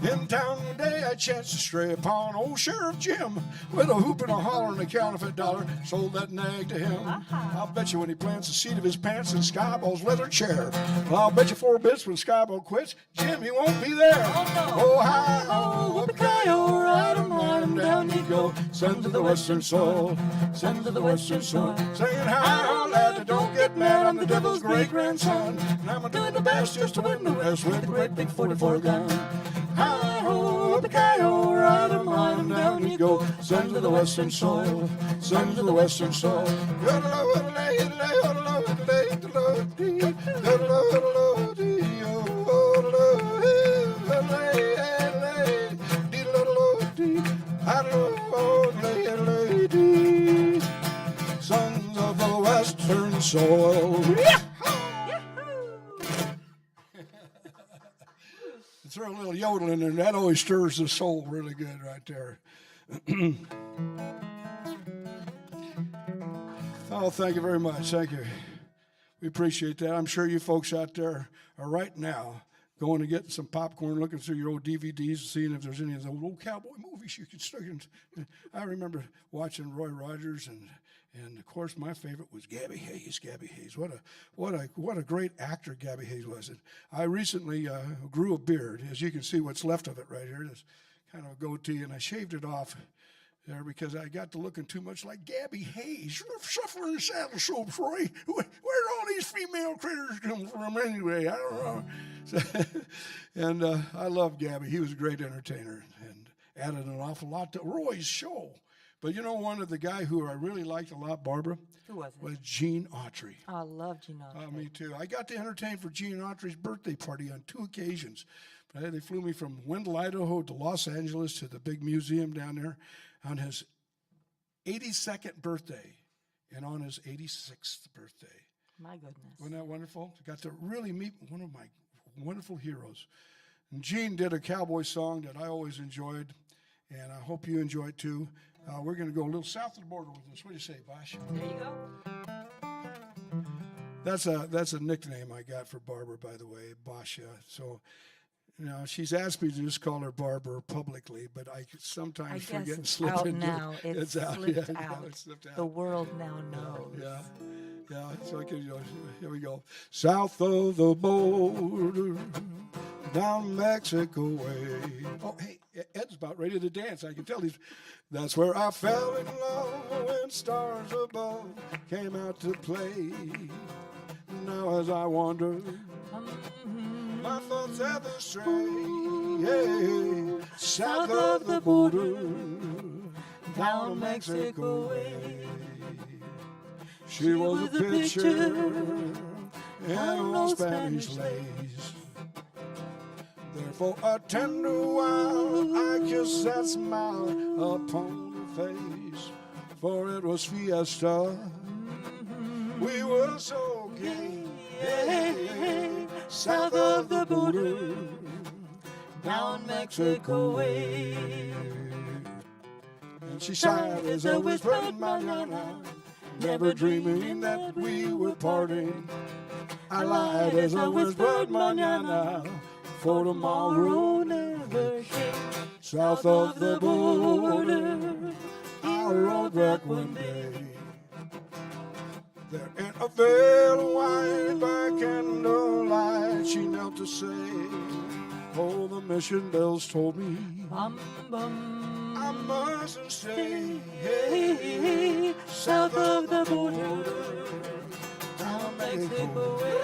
In town today I chanced to stray upon old Sheriff Jim with a hoop and a holler and a counterfeit dollar. Sold that nag to him. I'll bet you when he plants the seat of his pants in Skyball's leather chair. Well, I'll bet you 4 bits when Skyball quits, Jim, he won't be there. Oh, hi-ho, whoop-a-ki-ho, ride 'em, down you go. Sons of the western soil, sons of the western soil. Singing hi-ho, lad, don't get mad, I'm the devil's great grandson. And I'm doing the best just to win the rest with a great big 44 gun. Hi-ho, up-a-ki-ho, ride 'em, down you go. Sons of the western soil, sons of the western soil. Sons of the western soil. Throw a little yodel in there, and that always stirs the soul really good right there. Oh, thank you very much. Thank you. We appreciate that. I'm sure you folks out there are right now going to get some popcorn, looking through your old DVDs, seeing if there's any of those old cowboy movies you can stick in. I remember watching Roy Rogers, and of course my favorite was Gabby Hayes. Gabby Hayes, what a great actor Gabby Hayes was. And I recently grew a beard, as you can see what's left of it right here. This kind of a goatee, and I shaved it off there because I got to looking too much like Gabby Hayes. Shuffling the saddle soaps, Roy. Where'd all these female critters come from anyway? I don't know. So, and I love Gabby. He was a great entertainer and added an awful lot to Roy's show. But you know, one of the guy who I really liked a lot, Barbara, Who was it? was Gene Autry. Oh, I love Gene Autry. Me too. I got to entertain for Gene Autry's birthday party on 2 occasions. They flew me from Wendell, Idaho to Los Angeles to the big museum down there on his 82nd birthday and on his 86th birthday. My goodness. Wasn't that wonderful? Got to really meet one of my wonderful heroes. And Gene did a cowboy song that I always enjoyed, and I hope you enjoy it too. We're going to go a little south of the border with this. What do you say, Bosh? There you go. That's a nickname I got for Barbara, by the way, Bosh. So Now, she's asked me to just call her Barbara publicly, but I could I sometimes guess forget and it's slip out into now. it. It's out. slipped Yeah, out. it slipped out. The world now knows. Yeah, yeah. So I can, here we go. South of the border, down Mexico way. Oh, hey, Ed's about ready to dance. I can tell he's. That's where I fell in love when stars above came out to play. Now as I wander, my thoughts ever stray. Yeah, south of the border, down Mexico way. She was a picture in old Spanish lace. Therefore, a tender while I kissed that smile upon her face. For it was fiesta. We were so gay. South of the border, down Mexico way. And she sighed as I whispered manana, never dreaming that we were parting. I lied as I whispered manana, for tomorrow never came. South of the border, I rode back one day. There in a veil of white by candlelight, she knelt to say, oh, the mission bells told me Bum, bum. I mustn't stay. Hey, south of the border, down Mexico way.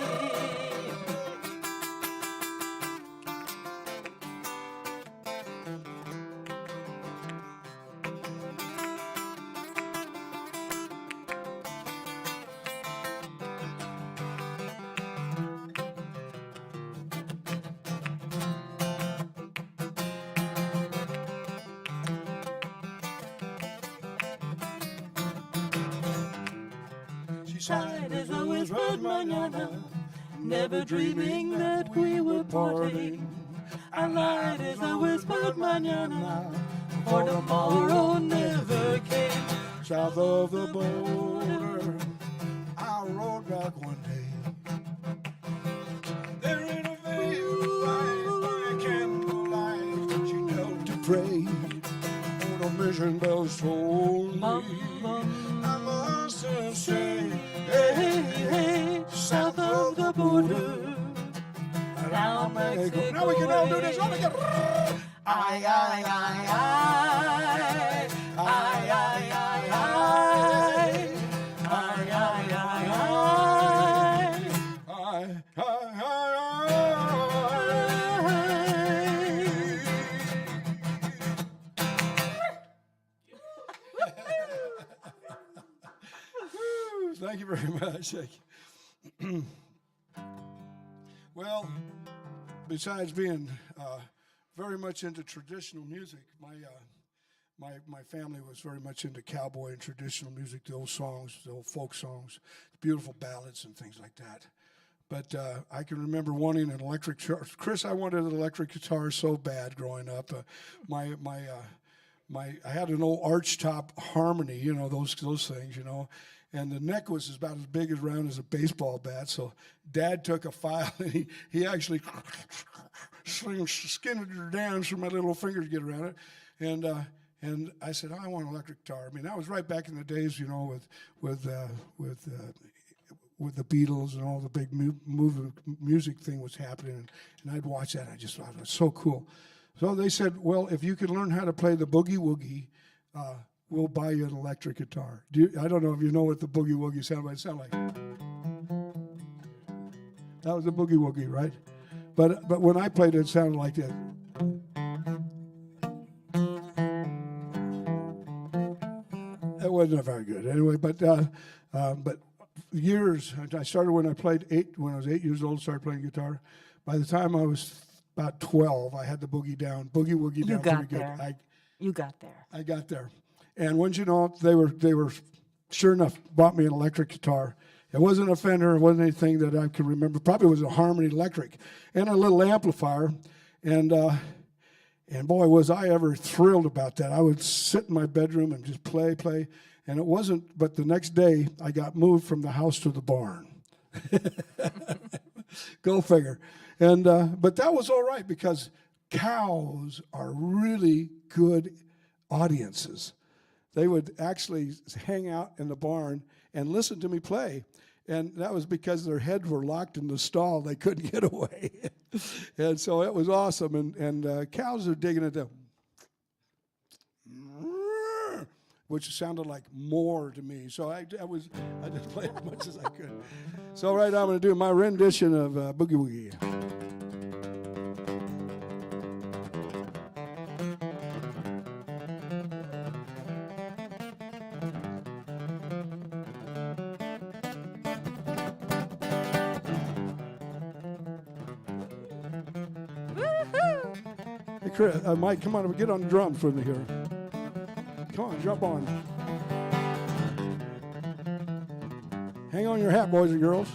She sighed As I whispered manana, never dreaming that we were parting. I lied as I whispered manana, for tomorrow never came. south of the border, I rode back one day. There in a veil light by candlelight, she knelt to pray. Oh, the mission bells told me I mustn't stay. Hey, hey, south of the border, down Mexico. Now we can all do this all together. Ay, ay, ay, ay, ay, ay, ay, ay, ay, ay, ay, ay. Thank you very much. Thank you. Well, besides being very much into traditional music, my family was very much into cowboy and traditional music, the old songs, the old folk songs, beautiful ballads and things like that. But I can remember wanting an electric guitar. Chris, I wanted an electric guitar so bad growing up. I had an old arch top Harmony, you know, those things, you know, and the neck was about as big as round as a baseball bat. So Dad took a file and he actually skinned her down so my little fingers get around it, and I said, I want an electric guitar. I mean, that was right back in the days, you know, with the Beatles and all the big music thing was happening, and I'd watch that. And I just thought it was so cool. So they said, well, if you can learn how to play the boogie woogie, we'll buy you an electric guitar. I don't know if you know what the boogie woogie sound might sound like. That was the boogie woogie, right? But when I played it, it sounded like that. It wasn't very good anyway. But years. I started when I was 8 years old. Started playing guitar. By the time I was about 12, I had the boogie woogie You down got pretty good. there. You got there. I got there, and once you know, they were sure enough bought me an electric guitar. It wasn't a Fender. It wasn't anything that I can remember. Probably was a Harmony Electric and a little amplifier. And boy, was I ever thrilled about that. I would sit in my bedroom and just play. And it wasn't, but the next day I got moved from the house to the barn. Go figure. And but that was all right because cows are really good audiences. They would actually hang out in the barn and listen to me play. And that was because their heads were locked in the stall. They couldn't get away. And so it was awesome. And cows are digging it up, which sounded like more to me. So I just played as much as I could. So right now I'm going to do my rendition of Boogie Woogie. Hey, Chris, Mike, come on, get on the drums with me here. Come on, jump on. Hang on your hat, boys and girls.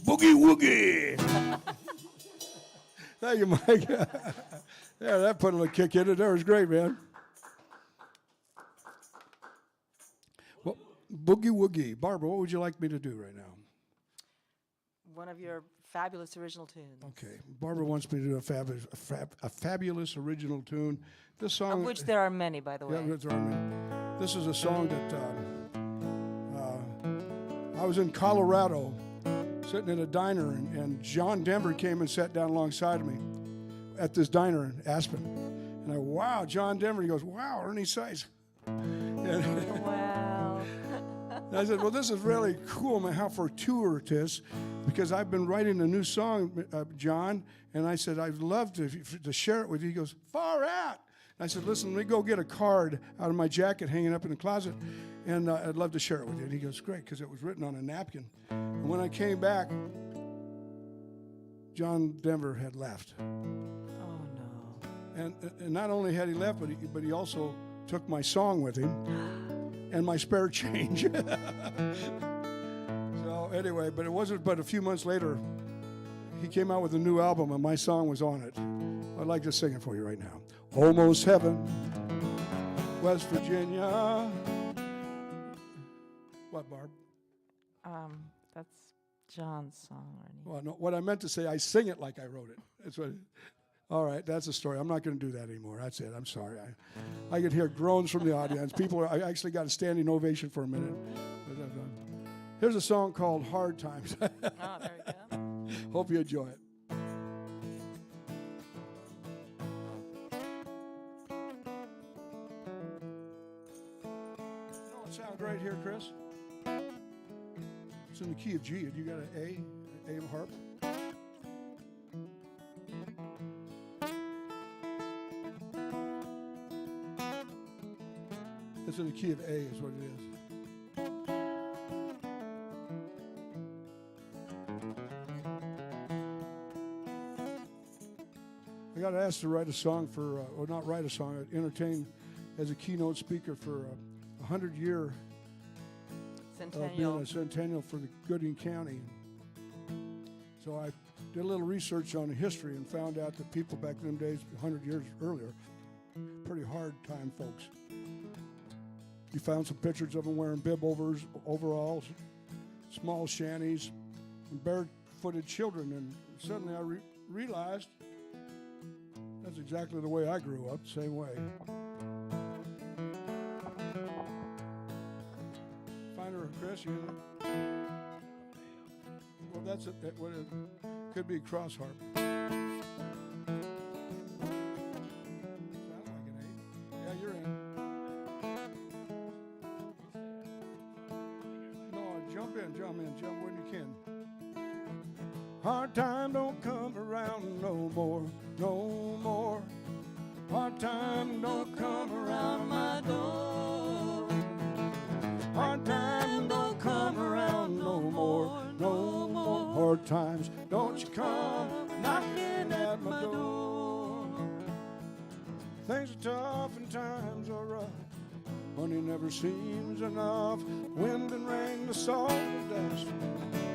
Boogie Woogie. Thank you, Mike. Yeah, that put a little kick in it. That was great, man. Well, Boogie Woogie. Barbara, what would you like me to do right now? One of your fabulous original tunes. Okay, Barbara wants me to do a fabulous original tune. This song, Of which there are many, by the way. yeah, that's what I mean. This is a song that I was in Colorado, sitting in a diner, and John Denver came and sat down alongside of me at this diner in Aspen. And I, wow, John Denver. He goes, wow, Ernie Sice. And Wow. And I said, well, this is really cool, man, how fortuitous, because I've been writing a new song, John, and I said, I'd love to share it with you. He goes, far out. And I said, listen, let me go get a card out of my jacket hanging up in the closet, and I'd love to share it with you. And he goes, great, because it was written on a napkin. And when I came back, John Denver had left. Oh, no. And not only had he left, but he also took my song with him and my spare change. So anyway, but it wasn't but a few months later, he came out with a new album and my song was on it. I'd like to sing it for you right now. Almost Heaven, West Virginia. What, Barb? That's John's song, Ernie. Well, no, what I meant to say, I sing it like I wrote it. That's what. All right, that's the story. I'm not going to do that anymore. That's it. I'm sorry. I could hear groans from the audience. I actually got a standing ovation for a minute. Here's a song called Hard Times. Oh, there we go. Hope you enjoy it. Don't it sound great here, Chris? It's in the key of G. You got an A harp? It's in the key of A is what it is. I got asked to write a song for, or not write a song, entertain as a keynote speaker for a 100-year Centennial. being a centennial for the Gooding County. So I did a little research on the history and found out that people back in them days, 100 years earlier, pretty hard time folks. You found some pictures of them wearing overalls, small shanties, and barefooted children. And suddenly I realized that's exactly the way I grew up, the same way. Chris, you know? Well, that's it. That could be cross harp. Sound like an 8. Yeah, you're in. No, jump in when you can. Hard time don't come around no more, no more. Hard time don't come around my door. Hard time don't come around no more, no more. Hard times, don't you come knocking at my door. Things are tough and times are rough. Money never seems enough. Wind and rain, the salt and dust,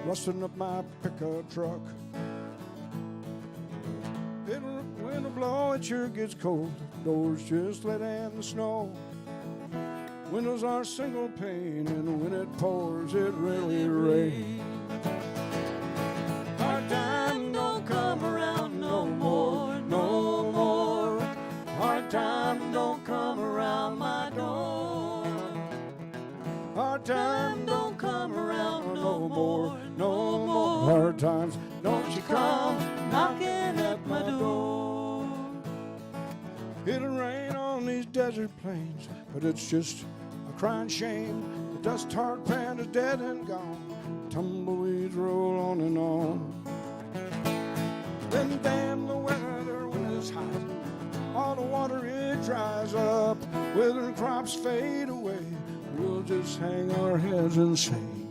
rusting up my pickup truck. When the blow, it sure gets cold. Doors just let in the snow. Windows are single pane, and when it pours, it really rains. Hard time don't come around no more, no more. Hard time don't come around my door. Hard time don't come around no more, no more. Hard times, don't you come knocking at my door. It'll rain on these desert plains, but it's just a crying shame. The dust hard pan is dead and gone. Tumbleweeds roll on and on. Then damn the weather when it's hot. All the water it dries up. Withering crops fade away. We'll just hang our heads and sing.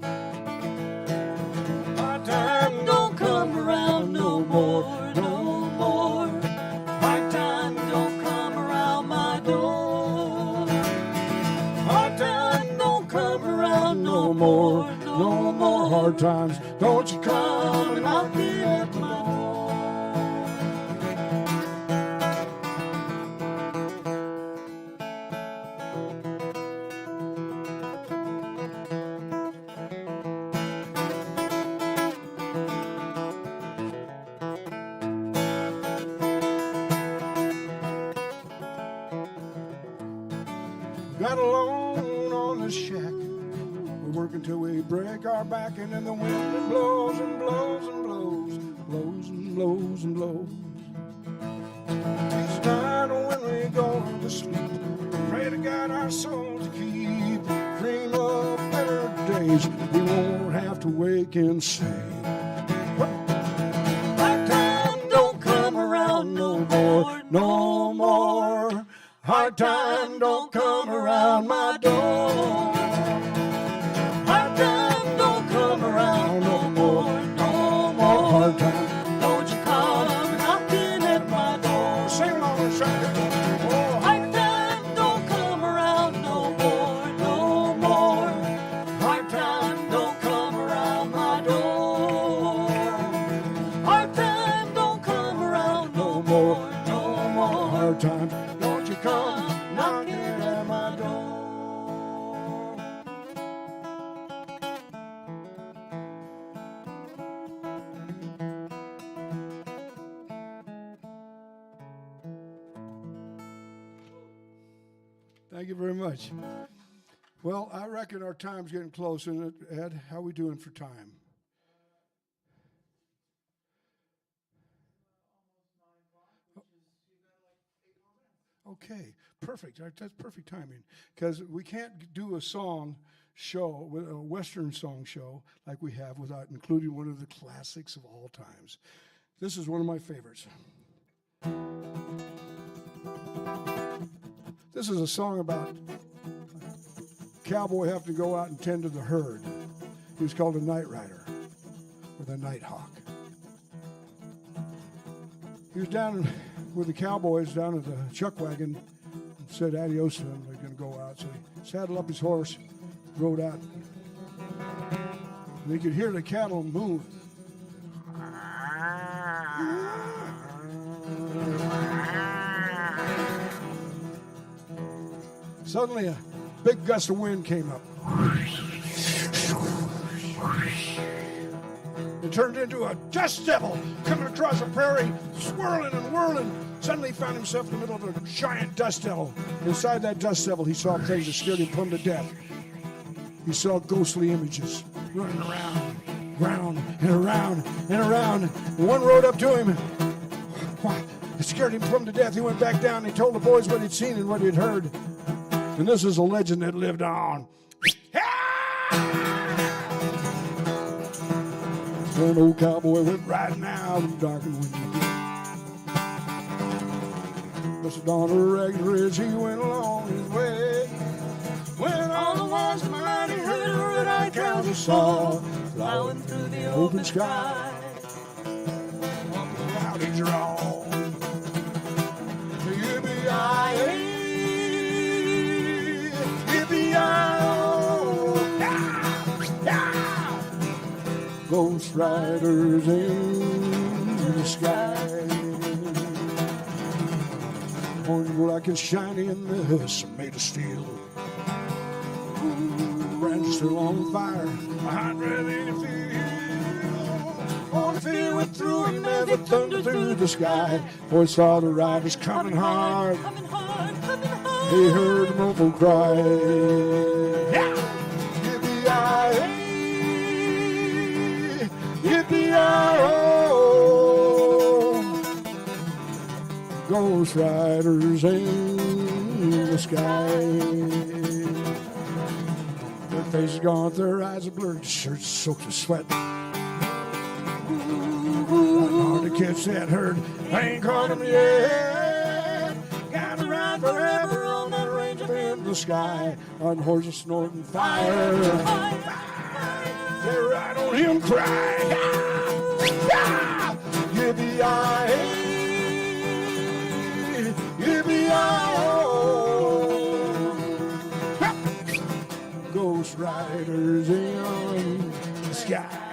Hard time don't come around no more, no more. Hard time don't come around my door. Hard time don't come around no more, no more. Hard times, don't you come knocking at my door. Got a loan on the shack. We work until we break our back, and then the wind it blows and blows and blows, blows and blows and blows. Each night when we go to sleep, pray to God our souls to keep. Dream of better days we won't have to wake and say. Hard time don't come around no more, no more. Hard time don't come around my door. Hard time don't come around no more, no more. Hard time, don't you come knocking at my door. Sing along and shout it. Oh, hard time don't come around no more, no more. Hard time don't come around my door. Hard time don't come around no more, no more. Hard time, don't you come knocking at my door. Thank you very much. Well, I reckon our time's getting close, isn't it, Ed? How we doing for time? Okay, perfect. That's perfect timing, because we can't do a song show, a Western song show like we have without including one of the classics of all times. This is one of my favorites. This is a song about a cowboy having to go out and tend to the herd. He was called a night rider, or the night hawk. He was down with the cowboys down at the chuck wagon and said adios to them. They're going to go out. So he saddled up his horse, rode out. And he could hear the cattle move. Suddenly a big gust of wind came up. It turned into a dust devil coming across the prairie, swirling and whirling. Suddenly he found himself in the middle of a giant dust devil. Inside that dust devil, he saw things that scared him plumb to death. he saw ghostly images running around, round and around and around. And one rode up to him. Why, it scared him plumb to death. He went back down and he told the boys what he'd seen and what he'd heard. And this is a legend that lived on. An old cowboy went riding out in dark and windy. Mr. Don Ragged Ridge, he went along his way. When all at once the mighty herd of red-eyed cows he saw plowing through the open sky. On the cloudy draw. Yippee-yi-yi, yippee-yi-oh, yeah, yeah. Ghost riders in the sky. Orange black and shiny and the hooves are made of steel. Branches still on fire, 180 feet. On the field went through and never thunder through the sky. Boys saw the riders coming hard. Coming hard, coming hard. They heard the muffled cry. Yeah! Yippee-yi-yi, yippee-yi-oh. Ghost riders in the sky. Their faces gone, their eyes are blurred, shirts soaked with sweat. Hard to catch that herd, I ain't caught them yet. Gotta ride forever on that range up in the sky. On horses snorting fire. They ride on him crying. Yippee-yi-yi. Ghost riders in the sky.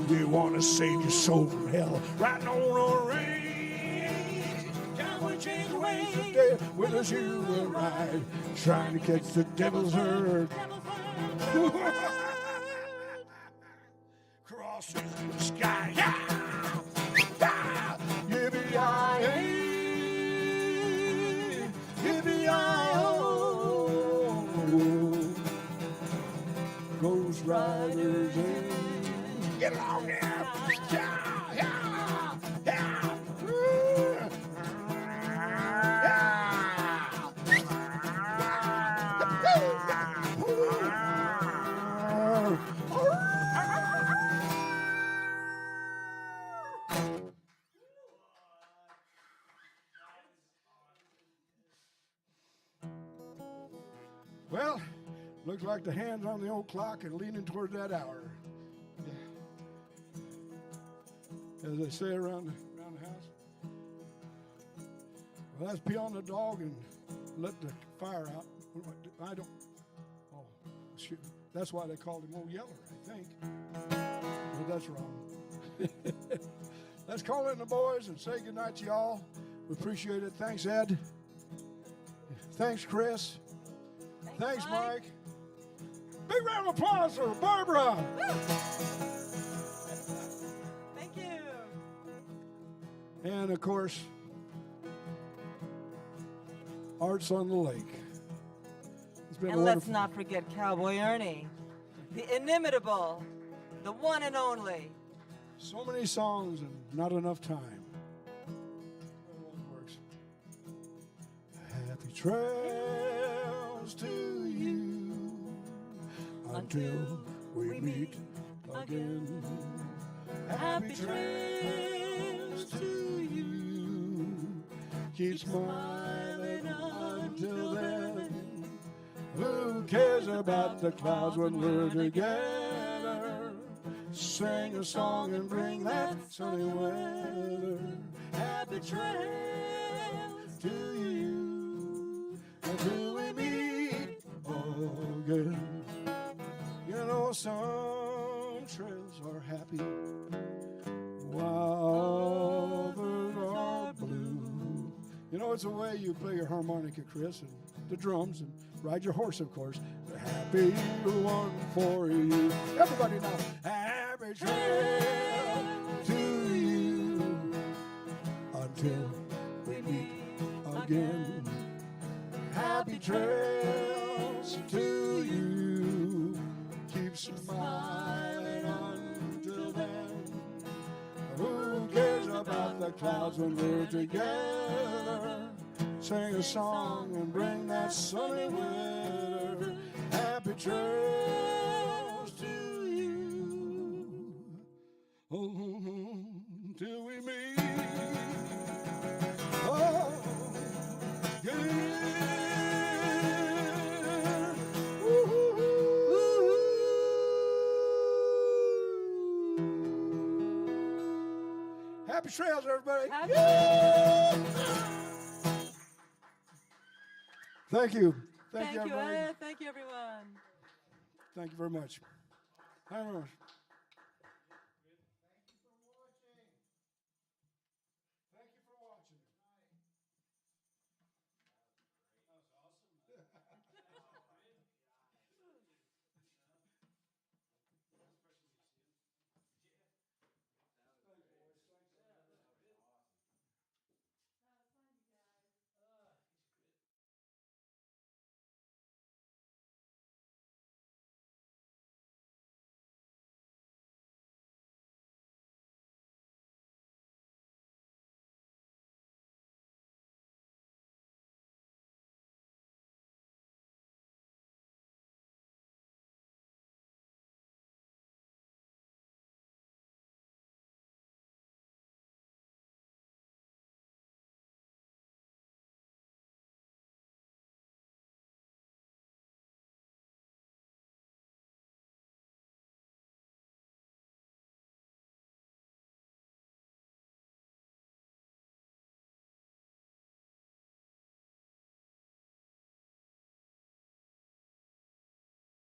You want to save your soul from hell, riding on a range. Cowboy change ways today, with us you will ride, trying to catch the devil's herd. Crossing the sky, yeah, yeah. Yippee-yi-yi, yippee-yi-oh. Ghost riders in. Get along here! Yeah, yeah, yeah. Well, looks like the hands on the old clock are leaning toward that hour. As they say around the house. Well, let's pee on the dog and let the fire out. I don't. Oh, shoot. That's why they called him Old Yeller, I think. But that's wrong. Let's call in the boys and say goodnight to y'all. We appreciate it. Thanks, Ed. Thanks, Chris. Thanks, Mike. Big round of applause for Barbara. Thank you. And, of course, Arts on the Lake. It's been And a let's wonderful... not forget Cowboy Ernie, the inimitable, the one and only. So many songs and not enough time. Works. Happy trails to you until we meet again. Happy trails to you. Keep smiling until then. Who cares about the clouds when we're together? Sing a song and bring that sunny weather. Happy trails To you until we meet again. You know, some trails are happy while others are blue. You know, it's the way you play your harmonica, Chris, and the drums, and ride your horse, of course. The happy one for you. Everybody now. Happy trail to you until we meet again. Happy trails to you. Keep smiling until then. Who cares about the clouds when we're together? Sing a song and bring that sunny weather. Happy trails to you. Oh, till we meet. Oh, yeah. Happy trails, everybody. Thank you. Thank you, everybody. Ed. Thank you, everyone. Thank you very much. Hi, everyone.